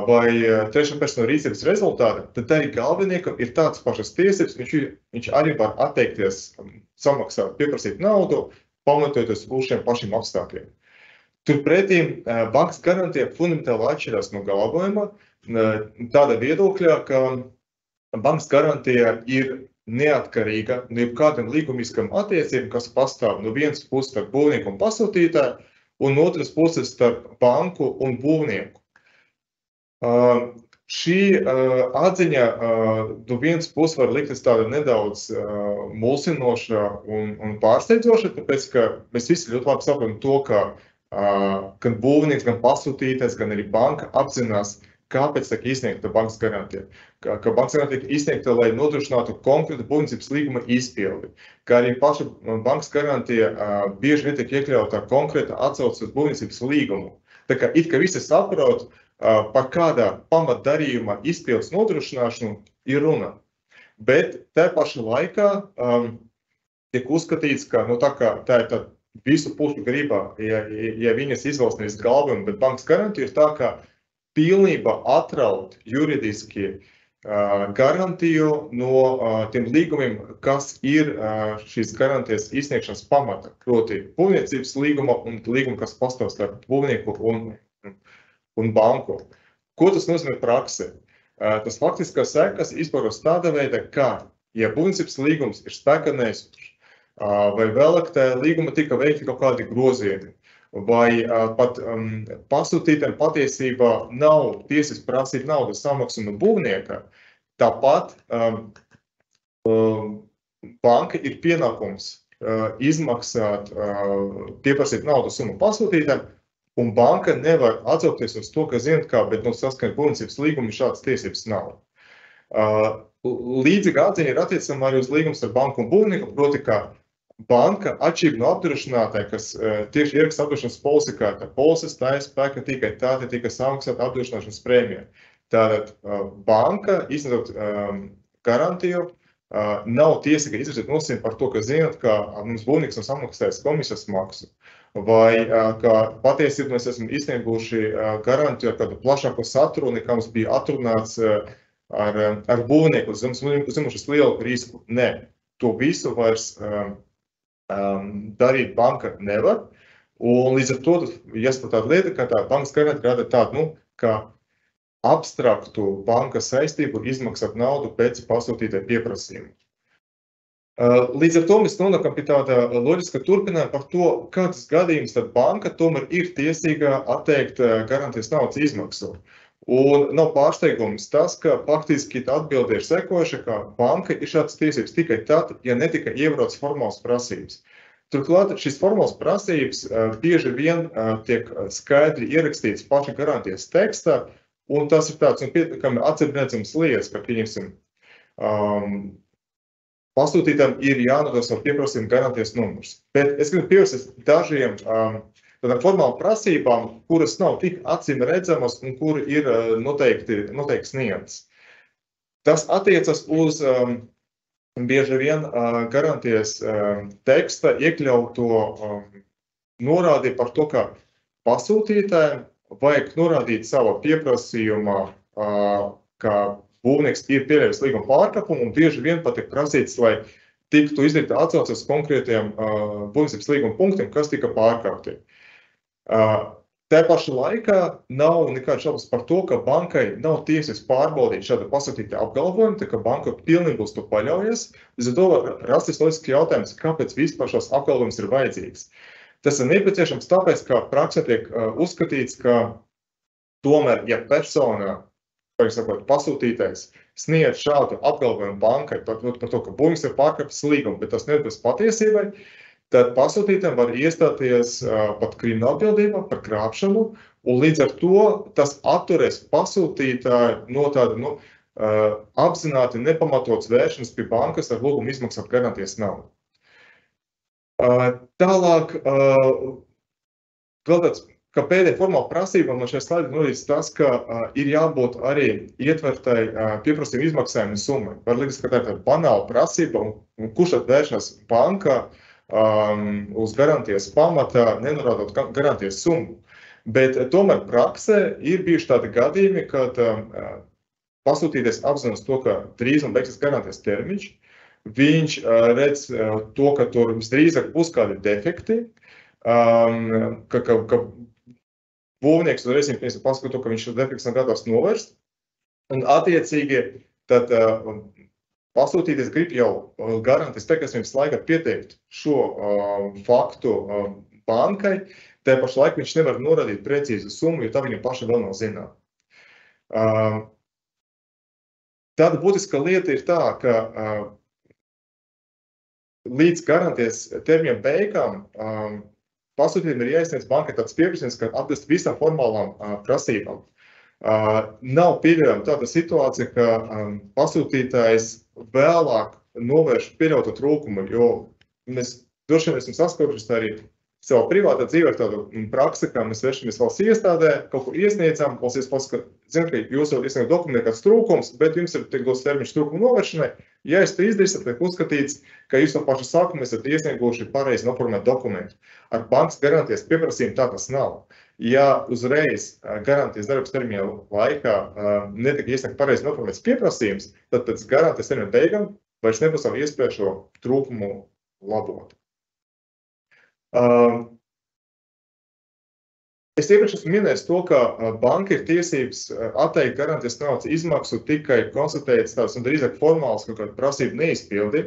vai trešā persona rīcības rezultāta, tad arī galveniekam ir tādas pašas tiesības, viņš arī var atteikties samaksāt, pieprasīt naudu, pamatojoties uz šiem pašiem apstākļiem. Turpretī bankas garantija fundamentāli atšķirās no galvojuma tāda viedokļā, ka bankas garantija ir neatkarīga no jebkādiem līgumiskam attiecībām, kas pastāv no vienas puses starp būvnieku un pasūtītāju, un no otras puses starp banku un būvnieku. Šī atziņa no vienas puses var likties tāda nedaudz mulsinoša un pārsteidzoša, tāpēc, ka mēs visi ļoti labi saprotam to, ka gan būvnieks, gan pasūtītājs, gan arī banka apzinās, kāpēc tiek izsniegta bankas garantija. Ka bankas garantija tiek izsniegta, lai nodrošinātu konkrētu būvniecības līguma izpildi. Kā arī paša bankas garantija bieži vien tiek iekļauta konkrēta atsauce uz būvniecības līgumu. Tā kā it kā visi saprot, par kādā pamatdarījuma izpildes nodrošināšanu ir runa. Bet tā paša laikā tiek uzskatīts, ka tā ir visu pušu gribā, ja viņas izvēlas nevis galvojumu, bet bankas garantija ir tā, ka pilnībā atraut juridiski garantiju no tiem līgumiem, kas ir šīs garantijas izsniegšanas pamata, proti būvniecības līguma un līguma, kas pastāv starp būvnieku un banku. Ko tas nozīmē praksē? Tas faktiskās sekas izpaužas tādā veidā, ka, ja būvniecības līgums ir spēkā neesošs, vai vēlāk tajā līguma tika veikti kaut kādi grozījumi, vai pat pasūtītājiem patiesībā nav tiesības prasīt naudas samaksu no būvnieka, tāpat banka ir pienākums izmaksāt, pieprasīt naudas summu pasūtītājiem, un banka nevar atsaukties uz to, ka zināt kā, bet no saskaņā ar būvniecības līgumu šādas tiesības nav. Līdzīga atziņa ir attiecama arī uz līgumus ar banku un būvnieku, proti, ka banka atšķirība no apdrošinātāja, kas tieši ieraksta apdrošināšanas polisi, ka polises stājas spēkā tikai tāda, tika samaksāta apdrošināšanas prēmija. Tātad banka, izsniedzot garantiju, nav tiesīgi izvirzīt nosacījumu par to, ka zināt, ka mums būvnieks nav samaksājis komisijas maksu, vai ka patiesībā mēs esam izsnieguši garantiju ar kādu plašāku saturu, nekā mums bija atrunāts ar būvnieku, zimušas lielu risku. Nē, to visu vairs darīt banka nevar. Un līdz ar to, ja tāda lieta, ka tā bankas garantija rada tādu, ka abstraktu bankas saistību izmaksāt naudu pēc pasūtītāja pieprasījuma. Līdz ar to mēs nonākam pie tāda loģiska turpinājuma par to, kādas gadījumus tad banka tomēr ir tiesīga atteikt garantijas naudas izmaksu. Un nav pārsteigums tas, ka faktiski atbilde ir sekoša, ka banka ir šādas tiesības tikai tad, ja netika ievērotas formālas prasības. Turklāt šīs formālas prasības bieži vien tiek skaidri ierakstītas paša garantijas tekstā, un tas ir tāds pietiekami acīmredzams lietas, ka, pieņemsim, pasūtītājam ir jānodod savu pieprasījumu garantijas numurs. Bet es gribu pievērsties dažiem tādām formālām prasībām, kuras nav tik acīmredzamas un kuri ir noteikti nianses. Tas attiecas uz bieži vien garantijas teksta iekļauto norādi par to, ka pasūtītājiem vajag norādīt savā pieprasījumā, ka būvnieks ir pieļāvis līguma pārkāpumu, un bieži vien pat ir prasīts, lai tiktu izdarīta atsauce uz konkrētiem būvniecības līguma punktiem, kas tika pārkāpti. Tā paša laikā nav nekāds šaubas par to, ka bankai nav tiesības pārbaudīt šādu pasūtītāju apgalvojumu, tā ka banka pilnīgi uz to paļaujas. Līdz ar to var rasties loģisks jautājums, kāpēc vispār šos apgalvojumus ir vajadzīgs. Tas ir nepieciešams tāpēc, ka praksē tiek uzskatīts, ka tomēr, ja persona, pasūtītājs, sniedz šādu apgalvojumu bankai par to, ka būvnieks ir pārkāpis līgumu, bet tas neatbilst patiesībai, tad pasūtītājiem var iestāties pat krimināla atbildībā par krāpšanu, un līdz ar to tas atturēs pasūtītāju no tāda apzināti nepamatotas vēršanas pie bankas ar lūgumu izmaksāt garantijas naudu. Tālāk, vēl tāds, ka pēdējā formāla prasība man šajā slaidē norādīts tas, ka ir jābūt arī ietvertai pieprasījuma izmaksājuma summai. Var liekas, ka tā ir tāda banāla prasība, un kurš vēršanās bankā uz garantijas pamatā, nenorādot garantijas summu. Bet tomēr praksē ir bijuši tādi gadījumi, kad pasūtīties apzinās to, ka drīzumā beigsies garantijas termiņš, viņš redz to, ka tur visdrīzāk būs kādi defekti, ka būvnieks uzreiz pasaka to, ka viņš šo defekts nav gatavs novērst, un attiecīgi tad pasūtīties grib jau garantijas pieprasījums laikā pieteikt šo faktu bankai, tā paša laika viņš nevar norādīt precīzu summu, jo tā viņam paša vēl nav zināt. Tāda būtiska lieta ir tā, ka līdz garantijas termiņa beigām pasūtītājiem ir jāizsniedz bankai tāds pieprasījums, ka atbilst visām formālām prasībām. Nav pieļaujama tāda situācija, ka pasūtītājs vēlāk novērš pieļautu trūkumu, jo mēs droši vien esam saskarušies arī savā privātā dzīvē ar tādu praksi, ka mēs vēršamies valsts iestādē, kaut kur iesniedzam, valsts iestāde pasaka, zināt, ka jūs jau iesniegt dokumentu kāds trūkums, bet jums ir tik dos termiņš trūkumu novēršanai. Ja es to izdarīsiet, tiek uzskatīts, ka jūs no paša sākuma esat iesnieguši pareizi noformēt dokumentu. Ar bankas garantijas pieprasījumu tā tas nav. Ja uzreiz garantijas darbības termiņa laikā netika iesniegt pareizi noformēts pieprasījums, tad pēc garantijas termiņa beigām vairs nebūs savu iespēju šo trūkumu labot. Es iepriekš esmu minējis to, ka banka ir tiesības atteikt garantijas naudas izmaksu tikai konstatētas tādas un drīzāk formālas kaut kāda prasība neizpildi,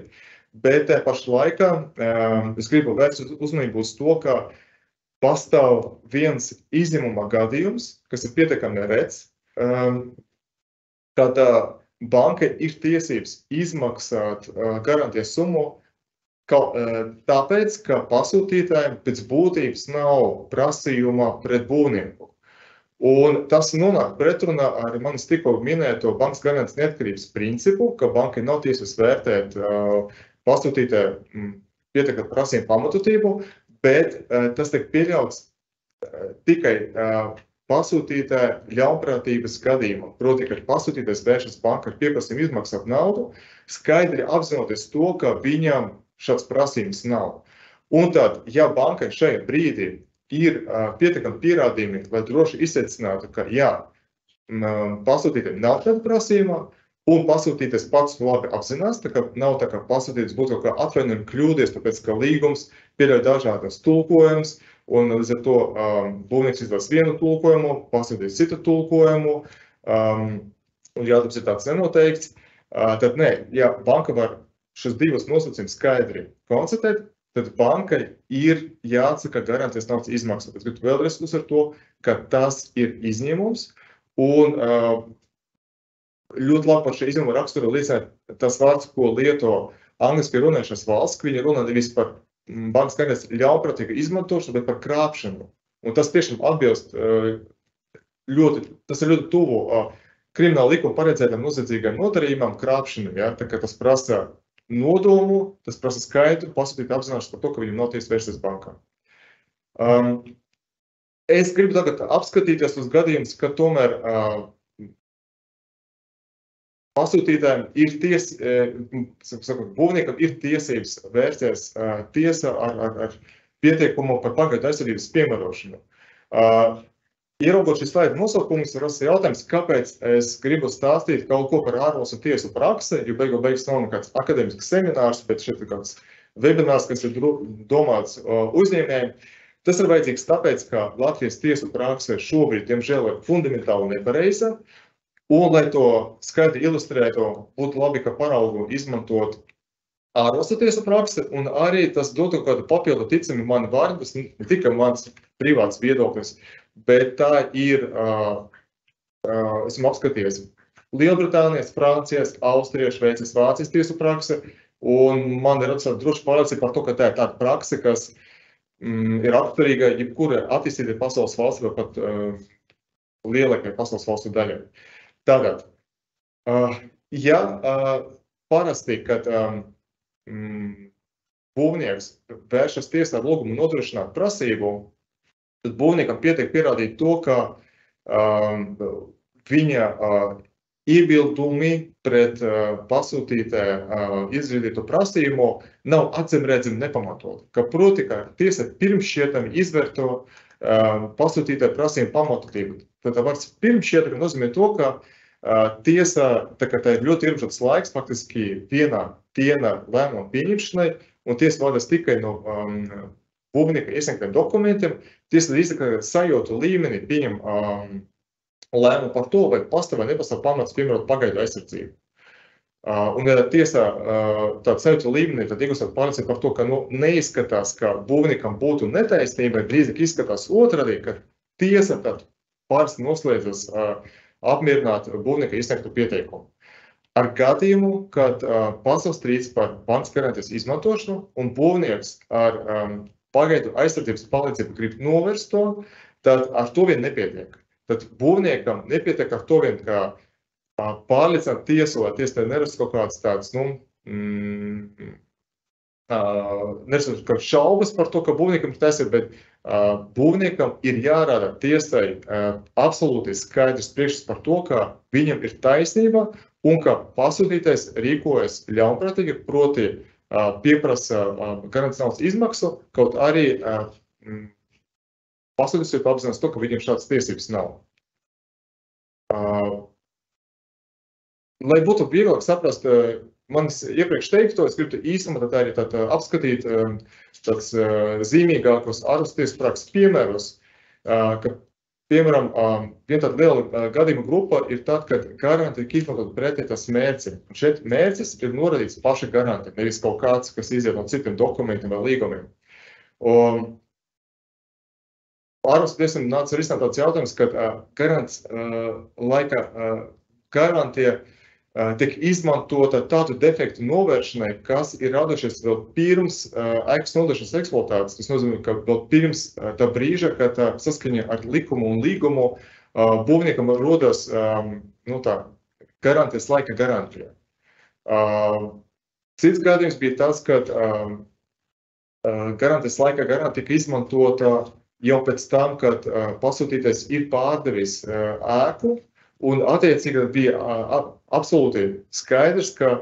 bet tā paša laikā es gribu vērst uzmanību uz to, ka pastāv viens izņēmuma gadījums, kas ir pietiekami rets, kad banka ir tiesības izmaksāt garantijas summu tāpēc, ka pasūtītājiem pēc būtības nav prasījuma pret būvnieku. Un tas nonāk pretrunā ar manis tikko minēto bankas garantijas neatkarības principu, ka bankai nav tiesības vērtēt pasūtītāju pietiekami prasījumu pamatotību, bet tas tiek pieļauts tikai pasūtītāja ļaunprātības gadījumā. Proti, ka pasūtītājs vēršas bankā ar pieprasījumu izmaksāt naudu, skaidri apzinoties to, ka viņam šāds prasījums nav. Un tad, ja bankai šajā brīdī ir pietiekami pierādījumi, lai droši izsveicinātu, ka jā, pasūtītājiem nav tāda prasījuma, un pasūtītājs pats labi apzinās, tā ka nav tā, ka pasūtītājs būtu kā atvainojumi kļūdies, tāpēc, ka līgums pieļauj dažādas tulkojumus, un līdz ar to būvnieks izvēlas vienu tulkojumu, pasūtītājs citu tulkojumu, un jādarbs ir tāds nenoteikts. Tad nē, ja banka var šos divus nosacījumus skaidri konstatēt, tad bankai ir jāatsaka garantijas naudas izmaksas. Es gribu vēlreiz uzsvērt to, ka tas ir izņēmums, un ļoti labi par šo izņēmumu raksturu liecina tas vārds, ko lieto angliski runājušās valsts, ka viņi runā nevis par bankas garantijas ļaunprātīgu izmantošanu, bet par krāpšanu. Un tas tiešām atbilst tas ir ļoti tuvu krimināla likuma paredzētam noziedzīgam nodarījumam krāpšanu. Ja? Tā kā tas prasa nodomu, tas prasa skaidru, pasūtīt apzināšanos par to, ka viņam nav tiesas vērsties bankā. Es gribu tagad apskatīties uz gadījumus, ka tomēr pasūtītājiem ir būvniekam ir tiesības vērsties tiesā ar pieteikumu par pagaidu aizsardzības piemērošanu. Ieraugot šī slaida nosaukumus, ir rasties jautājums, kāpēc es gribu stāstīt kaut ko par ārvalstu tiesu praksi, jo beigas nav kāds akadēmisks seminārs, bet šeit ir kāds webinārs, kas ir domāts uzņēmējiem. Tas ir vajadzīgs tāpēc, ka Latvijas tiesu prakse šobrīd, diemžēl, ir fundamentāli nepareiza, un, lai to skaidri ilustrētu, būtu labi, ka paraugu izmantot ārvalstu tiesu praksi, un arī tas dotu kādu papildu ticami mani vārdi, tas ne tikai mans privāts viedoklis, bet tā ir, esmu apskatījies, Lielbritānijas, Francijas, Austrijas, Šveices, Vācijas tiesu prakse, un man ir droši pārliecība par to, ka tā ir tāda prakse, kas ir raksturīga jebkurai attīstītai pasaules valsts vai pat lielākai pasaules valstu daļai. Tātad, ja parasti, kad būvnieks vēršas tiesā ar lūgumu nodrošināt prasību, tad būvniekam pietiek pierādīt to, ka viņa iebildumi pret pasūtītāja izrādīto prasījumu nav acīmredzami nepamatoti. Ka proti, ka tiesa pirmšķietami izvērto pasūtītāja prasījumu pamatotību. Tad vārds pirmšķietami nozīmē to, ka tiesa, tā ir ļoti ierobežots laiks, faktiski viena diena lēmuma pieņemšanai, un tiesa vārdas tikai no būvnieka iesniegtiem dokumentiem, tiesa izsaka sajūtu līmeni pieņem lēmumu par to, vai pastāv vai nepastāv pamats piemērot pagaidu aizsardzību. Un ja tiesa tāda sajūtu līmenī, tad iegūstot pārliecību par to, ka neizskatās, ka būvniekam būtu netaisnība, drīzāk izskatās otrādi, ka tiesa tad pārsti noslēdzas apmierināt būvnieka iesniegtu pieteikumu. Ar gadījumu, kad pastāv strīds par bankas garantijas izmantošanu un būvnieks ar pagaidu aizsardzības palīdzību grib novērst to, tad ar to vien nepietiek. Tad būvniekam nepietiek ar to vien, ka pārliecināt tiesu, lai tiesa nerast kaut kāds tāds, nerast šaubas par to, ka būvniekam ir taisnība, bet būvniekam ir jārāda tiesai absolūti skaidrs priekšstats par to, ka viņam ir taisnība un ka pasūtītais rīkojas ļaunprātīgi, proti pieprasa garantijas naudas izmaksu, kaut arī pasūtītājs ir apzinās to, ka viņam šādas tiesības nav. Lai būtu vieglāk saprast manis iepriekš teikto, es gribu īsumā tā arī apskatīt tāds zīmīgākos ārvalstu tiesu prakses piemērus, ka, piemēram, viena tāda liela gadījuma grupa ir tad, kad garantija ir izmantot pretī tās mērķim. Un šeit mērķis ir norādīts paša garantija, nevis kaut kāds, kas iziet no citiem dokumentiem vai līgumiem. Ārvalstu tiesam nāca risināt tāds jautājums, kad garantijas laika garantija tiek izmantota tādu defektu novēršanai, kas ir radušies vēl pirms ēkas nodošanas eksploatācijas. Tas nozīmē, ka vēl pirms tā brīža, kad saskaņā ar likumu un līgumu būvniekam rodas garantijas laika garantija. Cits gadījums bija tas, kad garantijas laika garantija tika izmantota jau pēc tam, kad pasūtītais ir pārdevis ēku, un attiecīgi bija absolūti skaidrs, ka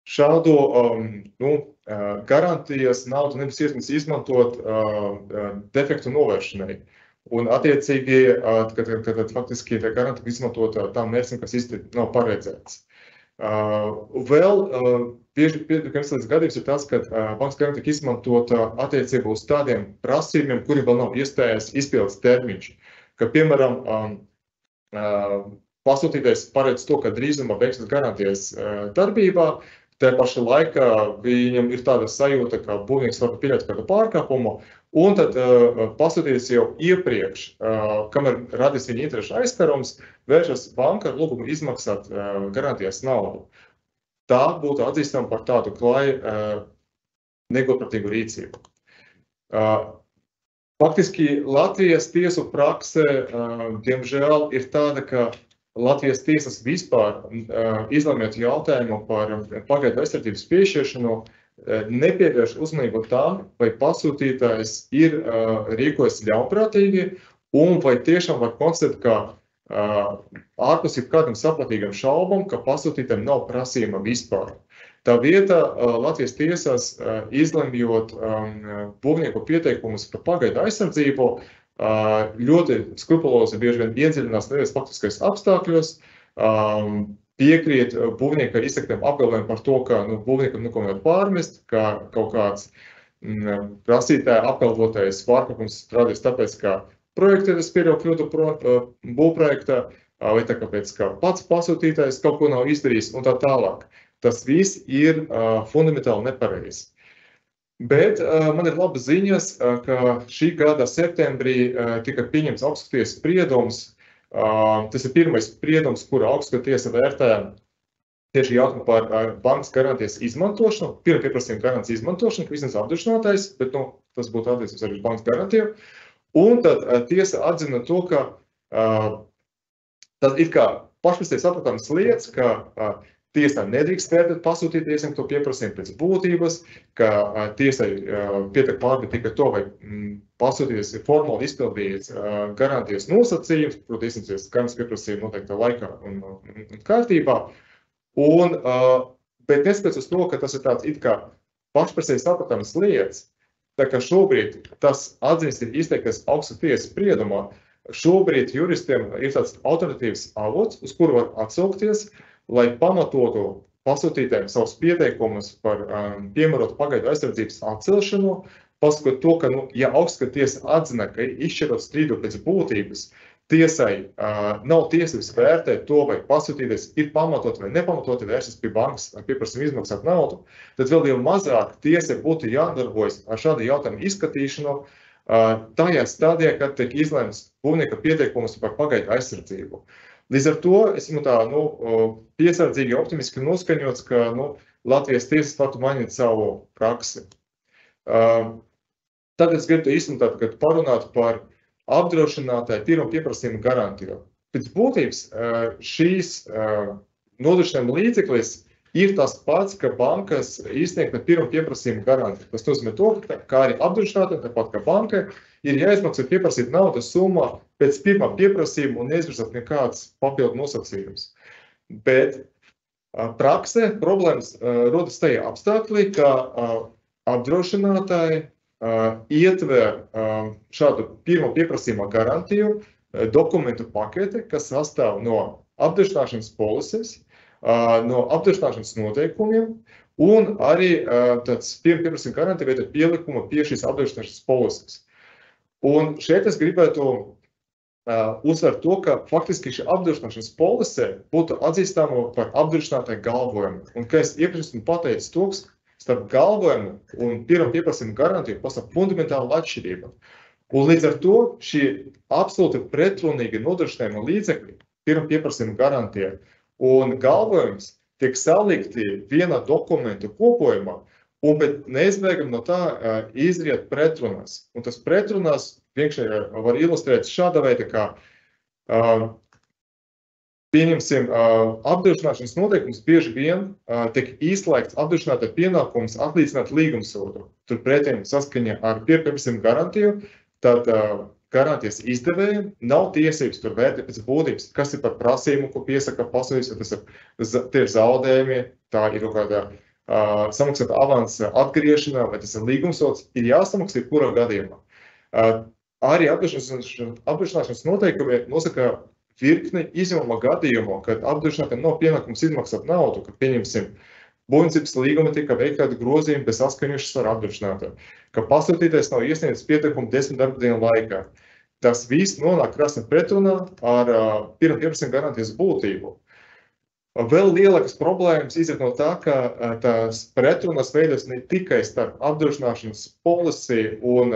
šādu garantijas naudu nebūs iespējams izmantot defektu novēršanai. Un attiecīgi, kad faktiski tā garantija izmantot tām mērķiem, kas īsti nav paredzēts. Vēl bieži piedzīvojams gadījums ir tas, ka bankas garantija tiek izmantota attiecībā uz tādiem prasībiem, kuri vēl nav iestājies izpildes termiņš. Ka, piemēram, pasūtītais paredz to, ka drīzumā beigsies garantijas darbībā, tā paša laikā viņam ir tāda sajūta, ka būvnieks var pieļaut kādu pārkāpumu, un tad pasūtīties jau iepriekš, kamēr radīs viņa interešu aizkarums, vēršas banka ar lūgumu izmaksāt garantijas naudu. Tā būtu atzīstama par tādu klaju negodprātīgu rīcību. Faktiski Latvijas tiesu prakse, diemžēl, ir tāda, ka Latvijas tiesas vispār izlemjot jautājumu par pagaidu aizsardzības piešķiršanu, nepievērš uzmanību tam, vai pasūtītājs ir rīkojas ļaunprātīgi un vai tiešām var konstatēt, ka ārpus ir kādam sapratīgam šaubam, ka pasūtītājiem nav prasījuma vispār. Tā vieta Latvijas tiesās izlemjot būvnieku pieteikumus par pagaidu aizsardzību, ļoti skrupulozi bieži vien iedziļinās nevis faktiskais apstākļos, piekrīt būvnieka izsaktiem apgalvojumiem par to, ka būvniekam neko nevar pārmest, ka kaut kāds prasītāja apgalvotais pārkāpums radies tāpēc, ka projektētas pieļauj kļūdu būvprojektā, vai tā kāpēc, ka pats pasūtītājs kaut ko nav izdarījis un tā tālāk. Tas viss ir fundamentāli nepareizi. Bet man ir labas ziņas, ka šī gada septembrī tika pieņemts augstskaties spriedums. Tas ir pirmais spriedums, kura augstskata tiesa vērtē tieši jautājumu par bankas garantijas izmantošanu, pirmā pieprasījuma garantijas izmantošanu, ka vismaz apdrošinātais, bet tas būtu attiecības arī uz bankas garantiju. Un tad tiesa atzina to, ka tas ir kā pašpēc sapratāmas lietas, ka tiesā nedrīkst vērtēt pasūtītājiem to pieprasījumu pēc būtības, ka tiesai pietiek pārbaudīt tikai to, vai pasūtītājs ir formāli izpildījis garantijas nosacījums, protams, garantijas pieprasījumu noteiktā laikā un kārtībā. Bet neskatoties uz to, ka tas ir tāds it kā pašpēc sapratāmas lietas, tā kā šobrīd tas atzīst ir izteiktas augstskata tiesas spriedumā, šobrīd juristiem ir tāds alternatīvs avots, uz kuru var atsaukties, lai pamatotu pasūtītājiem savus pieteikumus par piemērotu pagaidu aizsardzības atcelšanu, pasakot to, ka, ja augstskata tiesa atzina, ka izšķirot strīdu pēc būtības, tiesai nav tiesības vērtēt to, vai pasūtītājs ir pamatot vai nepamatoti vēršas pie bankas ar pieprasījumu izmaksāt naudu, tad vēl jau mazāk tiesai būtu jādarbojas ar šādu jautājumu izskatīšanu tajā stadijā, kad tiek izlēmts būvnieka pieteikumus par pagaidu aizsardzību. Līdz ar to esmu tā piesardzīgi optimiski noskaņots, ka Latvijas tiesas varētu mainīt savu praksi. Tad es gribu īstenībā parunāt par apdrošinātāju pirmo pieprasījumu garantiju. Pēc būtības šīs nodrošinājuma līdzeklis ir tas pats, ka bankas izsniegta pirmo pieprasījumu garantiju. Tas nozīmē to, ka arī apdrošinātājiem, tāpat kā bankai, ir jāizmaksā pieprasīt naudas summa pēc pirmā pieprasījuma un neizvirzāt nekāds papildu nosacījums. Bet praksē problēmas rodas tajā apstākļī, ka apdrošinātāji ietver šādu pirmo pieprasījuma garantiju dokumentu pakete, kas sastāv no apdrošināšanas polises, no apdrošināšanas noteikumiem un arī tāds pirmo pieprasījuma garantija veidot pielikumu pie šīs apdrošināšanas polises. Un šeit es gribētu uzsvērt to, ka faktiski šī apdrošināšanas polise būtu atzīstama par apdrošinātāju galvojumu. Un, kā es iepriekš esmu pateicis to, starp galvojumu un pirmo pieprasījumu garantiju pastāv fundamentāla atšķirība. Un līdz ar to šī absolūti pretrunīgi nodrošinājuma līdzekļi pirmo pieprasījumu garantija un galvojums tiek salikti vienā dokumentu kopojumā, un neizbēgami no tā izriet pretrunas. Un tas pretrunas vienkārši var ilustrēt šāda veida, kā pieņemsim apdrošināšanas noteikums bieži vien tiek izslēgts apdrošinātāja pienākums atlīdzināt līgumsodu. Turpretī saskaņā ar pieprasījumu garantiju tad garantijas izdevējiem nav tiesības tur vērtēt pēc būtības, kas ir par prasību, ko piesaka pasūtījums, tie ir zaudējumi, tā ir kaut kāda samaksāta avansa atgriešanā, vai tas ir līgumsots, ir jāsamaksā kurā gadījumā. Arī apdrošināšanas noteikumi nosaka virkni izņēmuma gadījumu, kad apdrošinātājiem nav pienākums izmaksāt naudu, kad pieņemsim būvniecības līguma tika veikta grozījumi bez saskaņošanas ar apdrošinātāju, ka pasūtītājs nav iesniedzis pieteikumu 10 darba dienu laikā. Tas viss nonāk krasni pretrunā ar pirmā pieprasījuma garantijas būtību. Vēl lielākas problēmas izriet no tā, ka tās pretrunas veidojas ne tikai starp apdrošināšanas policiju un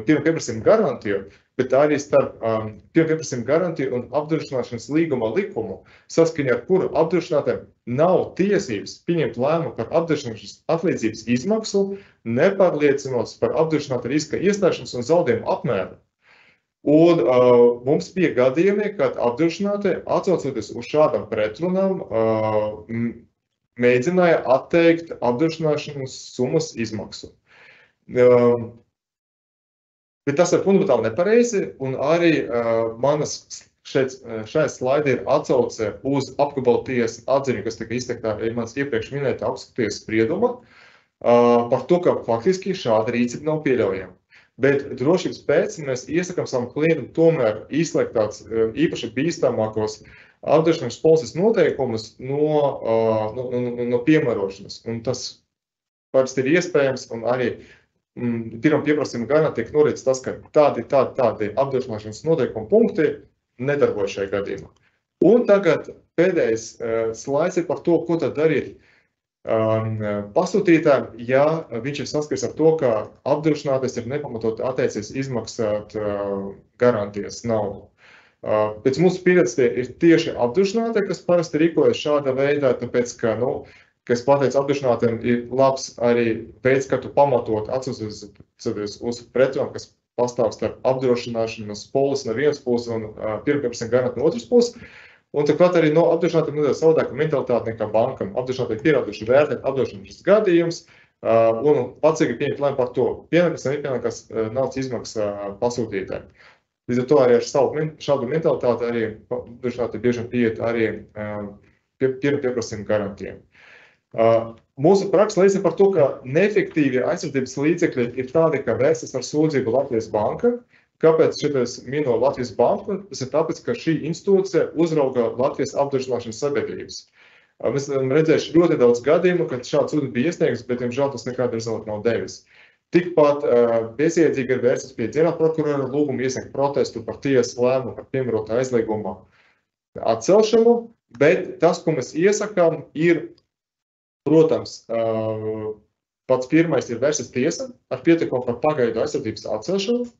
pirmā pieprasījuma garantiju, bet arī starp pirmā pieprasījuma garantiju un apdrošināšanas līguma likumu, saskaņā ar kuru apdrošinātājiem nav tiesības pieņemt lēmumu par apdrošināšanas atlīdzības izmaksu, nepārliecinos par apdrošināta riska iestāšanas un zaudējumu apmēru. Un mums bija gadījumi, kad apdrošinātāji, atsaucoties uz šādām pretrunām, mēģināja atteikt apdrošināšanas summas izmaksu. Bet tas ir fundamentāli nepareizi, un arī manas šajā slaidē ir atsauce uz apgabalu tiesas atziņu, kas tika izteikta manas iepriekš minēta augstu tiesas sprieduma, par to, ka faktiski šāda rīcība nav pieļaujama. Bet drošības pēc mēs iesakām savam klientam tomēr izslēgt tāds īpaši bīstamākos apdrošināšanas polises noteikumus no piemērošanas. Un tas parasti ir iespējams, un arī pirmam pieprasījuma garantijā tiek norādīts tas, ka tādi apdrošināšanas noteikuma punkti nedarbojas šajā gadījumā. Un tagad pēdējais slaids ir par to, ko tad darīt pasūtītājiem, ja viņš ir saskaries ar to, ka apdrošinātais ir nepamatot atteicies izmaksāt garantijas naudu. Pēc mūsu pieredzes ir tieši apdrošinātāji, kas parasti rīkojas šāda veidā, tāpēc, ka, kas pateic apdrošinātājiem, ir labs arī veids, kā tu pamatot atsaucoties uz pretrunām, kas pastāv starp apdrošināšanas polisi no vienas puses un pirmā pieprasījuma garantija no otras puses. Un turklāt arī no apdrošinātājiem nedaudz savādāka mentalitāte nekā bankam. Apdrošinātāji pierādījuši vērtēt apdrošināšanas gadījumus un patsīgi pieņemt lēmumu par to, pienākas vai nepienākas naudas izmaksa pasūtītājiem. Līdz ar to arī ar šādu mentalitāti arī apdrošinātāji bieži pieiet arī pirmā pieprasījuma garantijām. Mūsu praksa liecina par to, ka neefektīvie aizsardzības līdzekļi ir tādi, ka vērstas ar sūdzību Latvijas banka. Kāpēc šeit es minu Latvijas banku? Tas ir tāpēc, ka šī institūcija uzrauga Latvijas apdrošināšanas sabiedrības. Mēs esam redzējuši ļoti daudz gadījumu, kad šāds sūdzība bija iesniegts, bet, diemžēl, tas nekādu rezultātu nav devis. Tikpat bezjēdzīgi ir vērstas pie ģenerālprokurora lūgumu iesniegt protestu par tiesas lēmumu par piemērota aizlieguma atcelšanu, bet tas, ko mēs iesakām, ir, protams, pats pirmais ir vērstas tiesa ar pieteikumu par pagaidu aizsardzības atcelšanu.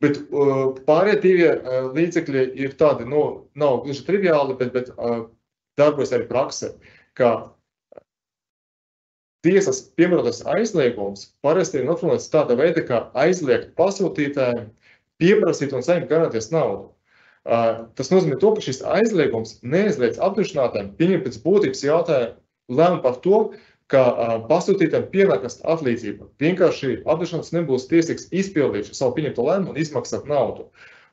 Bet pārējie divie līdzekļi ir tādi, nav gluži triviāli, bet darbojas arī praksē, ka tiesas piemērotas aizliegums parasti ir noformulēts tāda veida, ka aizliegt pasūtītājiem pieprasīt un saņemt garantijas naudu. Tas nozīmē to, ka šis aizliegums neaizliedz apdrošinātājiem pieņemt pēc būtības jautājumu lēmumu par to, ka pasūtītājiem pienākas atlīdzība. Vienkārši apdrošinātājs nebūs tiesīgs izpildīt savu pieņemto lēmumu un izmaksāt naudu.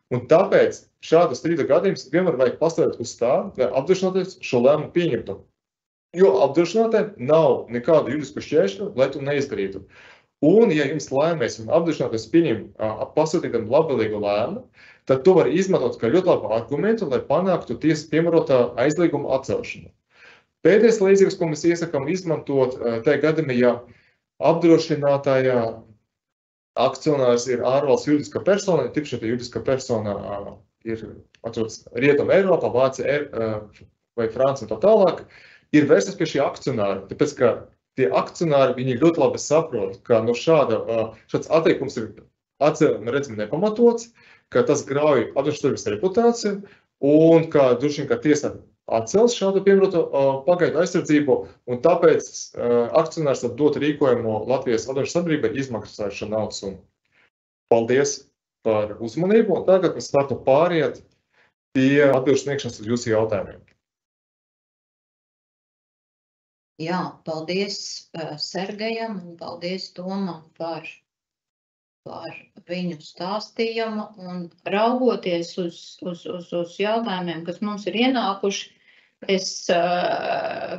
Un tāpēc šādu strīdu gadījumus vienmēr vajag pastāvēt uz tā, lai apdrošinātājs šo lēmumu pieņemtu. Jo apdrošinātājiem nav nekādu juridisku šķēršļu, lai to neizdarītu. Un, ja jums lēmēs un apdrošinātājs pieņem pasūtītājiem labvēlīgu lēmumu, tad to var izmantot kā ļoti labu argumentu, lai panāktu tiesas piemērotā aizlieguma atcelšanu. Pēdējais līdzeklis, ko mēs iesakām izmantot, tajā gadījumā, ja apdrošinātājā akcionārs ir ārvalsts juridiskā persona, tipši šī juridiskā persona ir atrodas Rietuma Eiropā, Vācija vai Francija un tā tālāk, ir vērstas pie šī akcionāra, tāpēc, ka tie akcionāri, viņi ļoti labi saprot, ka šāds atteikums ir redzami nepamatots, ka tas grauj apdrošināšanas reputāciju un ka droši vien, ka tiesa atcels šādu piemērotu pagaidu aizsardzību, un tāpēc akcionārs dot rīkojumu Latvijas apdrošināšanas sabiedrībai izmaksāt šo naudas summu. Paldies par uzmanību, un tagad mēs startu pāriet pie atbildes sniegšanas uz jūsu jautājumiem. Jā, paldies Sergejam un paldies Tomam par par viņu stāstījumu un raugoties uz jautājumiem, kas mums ir ienākuši, es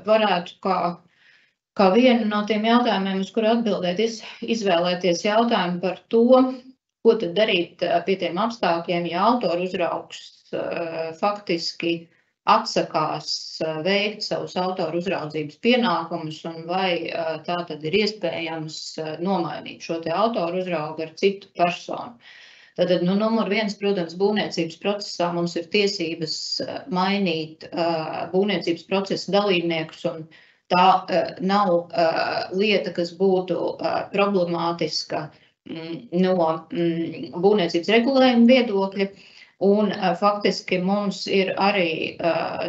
varētu kā vienu no tiem jautājumiem, uz kuru atbildēt, izvēlēties jautājumu par to, ko tad darīt pie tiem apstākļiem, ja autoru uzraugs faktiski atsakās veikt savus autoru uzraudzības pienākumus un vai tā tad ir iespējams nomainīt šo te autoru uzraugu ar citu personu. Tātad, numur 1, protams, būvniecības procesā mums ir tiesības mainīt būvniecības procesa dalībniekus, un tā nav lieta, kas būtu problemātiska no būvniecības regulējuma viedokļa. Un faktiski mums ir arī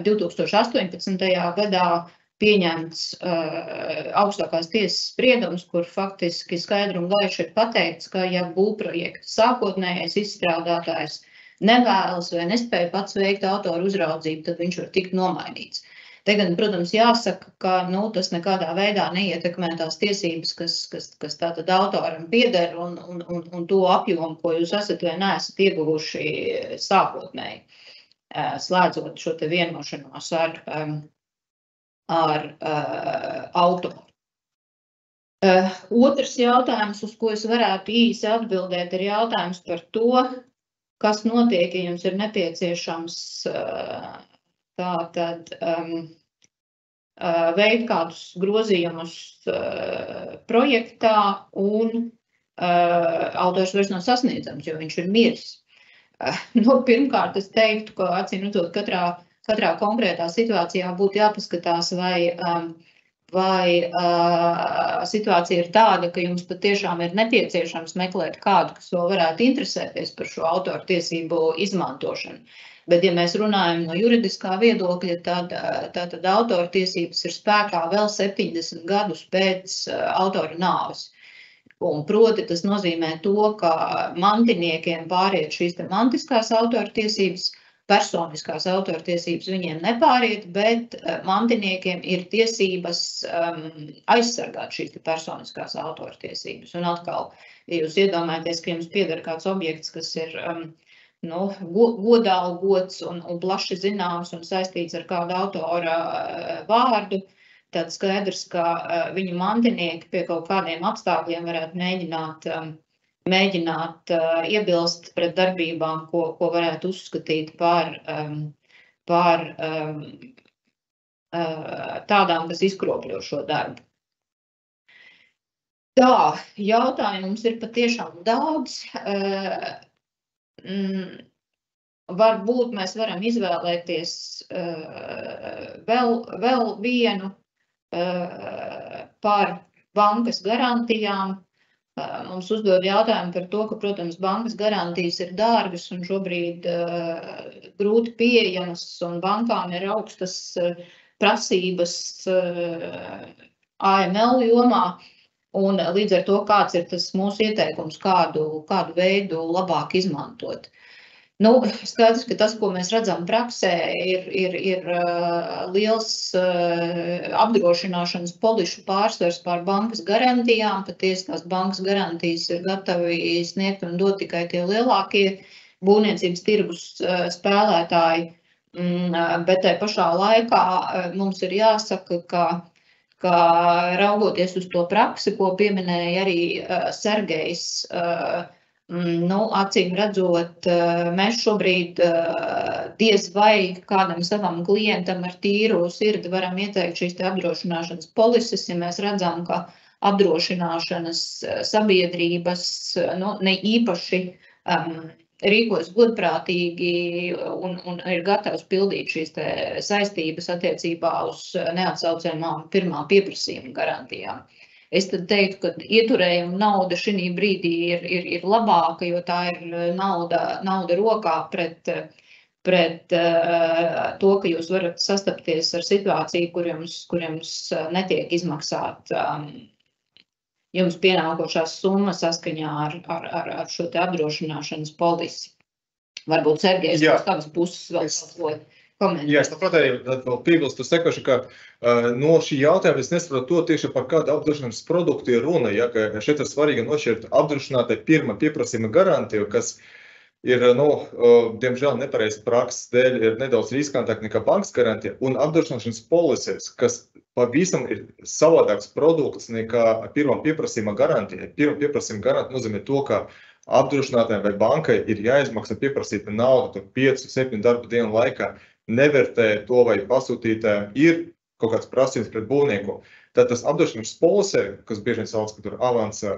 2018. gadā pieņemts augstākās tiesas spriedums, kur faktiski skaidri un gaiši ir pateikts, ka ja būvprojekta sākotnējais izstrādātājs nevēlas vai nespēja pats veikt autoru uzraudzību, tad viņš var tikt nomainīts. Te gan, protams, jāsaka, ka tas nekādā veidā neietekmē tās tiesības, kas tātad autoram pieder un to apjomu, ko jūs esat vai neesat ieguvuši sākotnēji, slēdzot šo te vienošanos ar autoru. Otrs jautājums, uz ko es varētu īsi atbildēt, ir jautājums par to, kas notiek, ja jums ir nepieciešams tātad veikt kādus grozījumus projektā un autors vairs nav sasniedzams, jo viņš ir miris. Pirmkārt, es teiktu, ka acīm redzot, katrā konkrētā situācijā būtu jāpaskatās, vai situācija ir tāda, ka jums patiešām ir nepieciešams meklēt kādu, kas vēl varētu interesēties par šo autoru tiesību izmantošanu. Bet, ja mēs runājam no juridiskā viedokļa, tad autora tiesības ir spēkā vēl 70 gadus pēc autora nāves. Un proti tas nozīmē to, ka mantiniekiem pāriet šīs te mantiskās autora tiesības, personiskās autora tiesības viņiem nepāriet, bet mantiniekiem ir tiesības aizsargāt šīs te personiskās autora tiesības. Un atkal, ja jūs iedomājaties, ka jums pieder kāds objekts, kas ir godalgots un plaši zināms un saistīts ar kādu autora vārdu, tad skaidrs, ka viņu mantinieki pie kaut kādiem apstākļiem varētu mēģināt iebilst pret darbībām, ko varētu uzskatīt par tādām, kas izkropļo šo darbu. Tā, jautājums ir patiešām daudz. Varbūt mēs varam izvēlēties vēl vienu par bankas garantijām. Mums uzdod jautājumu par to, ka, protams, bankas garantijas ir dārgas un šobrīd grūti pieejamas, un bankām ir augstas prasības AML jomā. Un līdz ar to, kāds ir tas mūsu ieteikums, kādu veidu labāk izmantot. Skaidrs, ka tas, ko mēs redzam praksē, ir liels apdrošināšanas polišu pārsvars pār bankas garantijām. Patiesi tās bankas garantijas ir gatavi sniegt un dot tikai tie lielākie būvniecības tirgus spēlētāji. Bet tai pašā laikā mums ir jāsaka, ka raugoties uz to praksi, ko pieminēja arī Sergejs, acīm redzot, mēs šobrīd diez vai kādam savam klientam ar tīru sirdi varam ieteikt šīs te apdrošināšanas polises, ja mēs redzam, ka apdrošināšanas sabiedrības ne īpaši rīkojas godprātīgi un ir gatavs pildīt šīs te saistības attiecībā uz neatsaucamām pirmā pieprasījuma garantijām. Es tad teiktu, ka ieturējuma nauda šī brīdī ir labāka, jo tā ir nauda rokā pret to, ka jūs varat sastapties ar situāciju, kur jums netiek izmaksāt jums pienākošās summas saskaņā ar šo te apdrošināšanas polisi. Varbūt Sergejs no savas puses vēl kaut ko komentēt. Jā, es labprāt arī vēl piebilstu sekošu, ka no šī jautājuma es nesaprotu to tieši par kādu apdrošināšanas produktu ir runa, ja, ka šeit ir svarīgi nošķirt apdrošinātai pirmā pieprasījuma garantiju, kas ir, diemžēl, nepareizas prakses dēļ ir nedaudz riskantāk nekā bankas garantija, un apdrošināšanas polises, kas pavisam ir savādāks produkts nekā pirmā pieprasījuma garantija. Pirmā pieprasījuma garantija nozīmē to, ka apdrošinātājiem vai bankai ir jāizmaksā pieprasīta nauda 5-7 darba dienu laikā, nevērtē to, vai pasūtītājiem ir kaut kāds prasības pret būvnieku. Tad tas apdrošināšanas polise, kas bieži vien sauc, ka tur avansa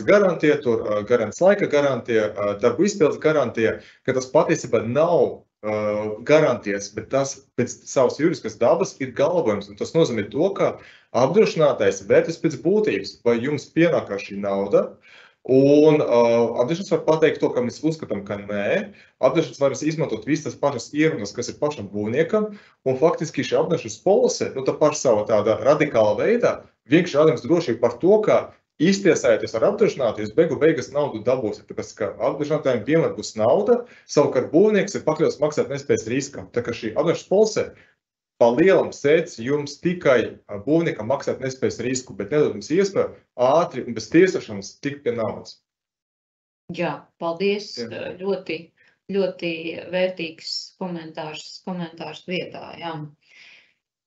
garantija, tur garants laika garantija, darbu izpildes garantija, ka tas patiesībā nav garantijas, bet tas pēc savas juridiskas dabas ir galvojums. Un tas nozīmē to, ka apdrošinātājs vērtēs pēc būtības, vai jums pienākā šī nauda. Un apdrošinātājs var pateikt to, ka mēs uzskatām, ka nē. Apdrošinātājs var izmantot visas tās pašas ierunas, kas ir pašam būvniekam, un faktiski šī apdrošināšanas polise, tā paša savā tādā radikāla veidā, vienkārši rada jums drošību par to, ka iztiesājoties ar apdrošinātāju, beigas naudu dabūsiet, tāpēc, ka apdrošinātājiem vienmēr būs nauda, savukārt būvnieks ir pakļauts maksāt nespējas riskam. Tā kā šī apdrošināšanas polise pa lielam sēdz jums tikai būvniekam maksāt nespējas risku, bet nedod jums iespēju ātri un bez tiesāšanas tikt pie naudas. Jā, paldies. Jā. Ļoti vērtīgs komentārs vietā. Jā.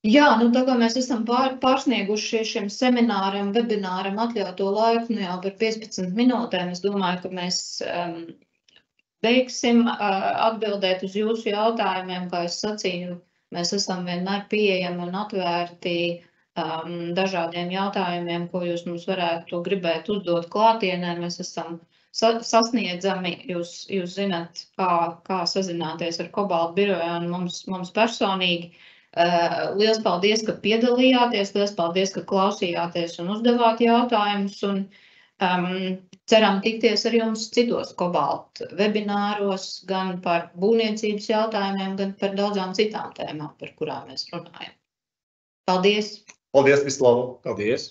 Jā, tā kā mēs esam pārsnieguši šiem semināram, webināram atļauto laiku, jau par 15 minūtēm, es domāju, ka mēs beigsim atbildēt uz jūsu jautājumiem, kā es sacīju. Mēs esam vienmēr pieejami un atvērti dažādiem jautājumiem, ko jūs mums varētu gribēt uzdot klātienē. Mēs esam sasniedzami, jūs zināt, kā sazināties ar Cobalt biroju un mums personīgi. Liels paldies, ka piedalījāties, liels paldies, ka klausījāties un uzdevāt jautājumus. Un ceram tikties ar jums citos Cobalt webināros, gan par būvniecības jautājumiem, gan par daudzām citām tēmām, par kurām mēs runājam. Paldies! Paldies, visu labu! Paldies!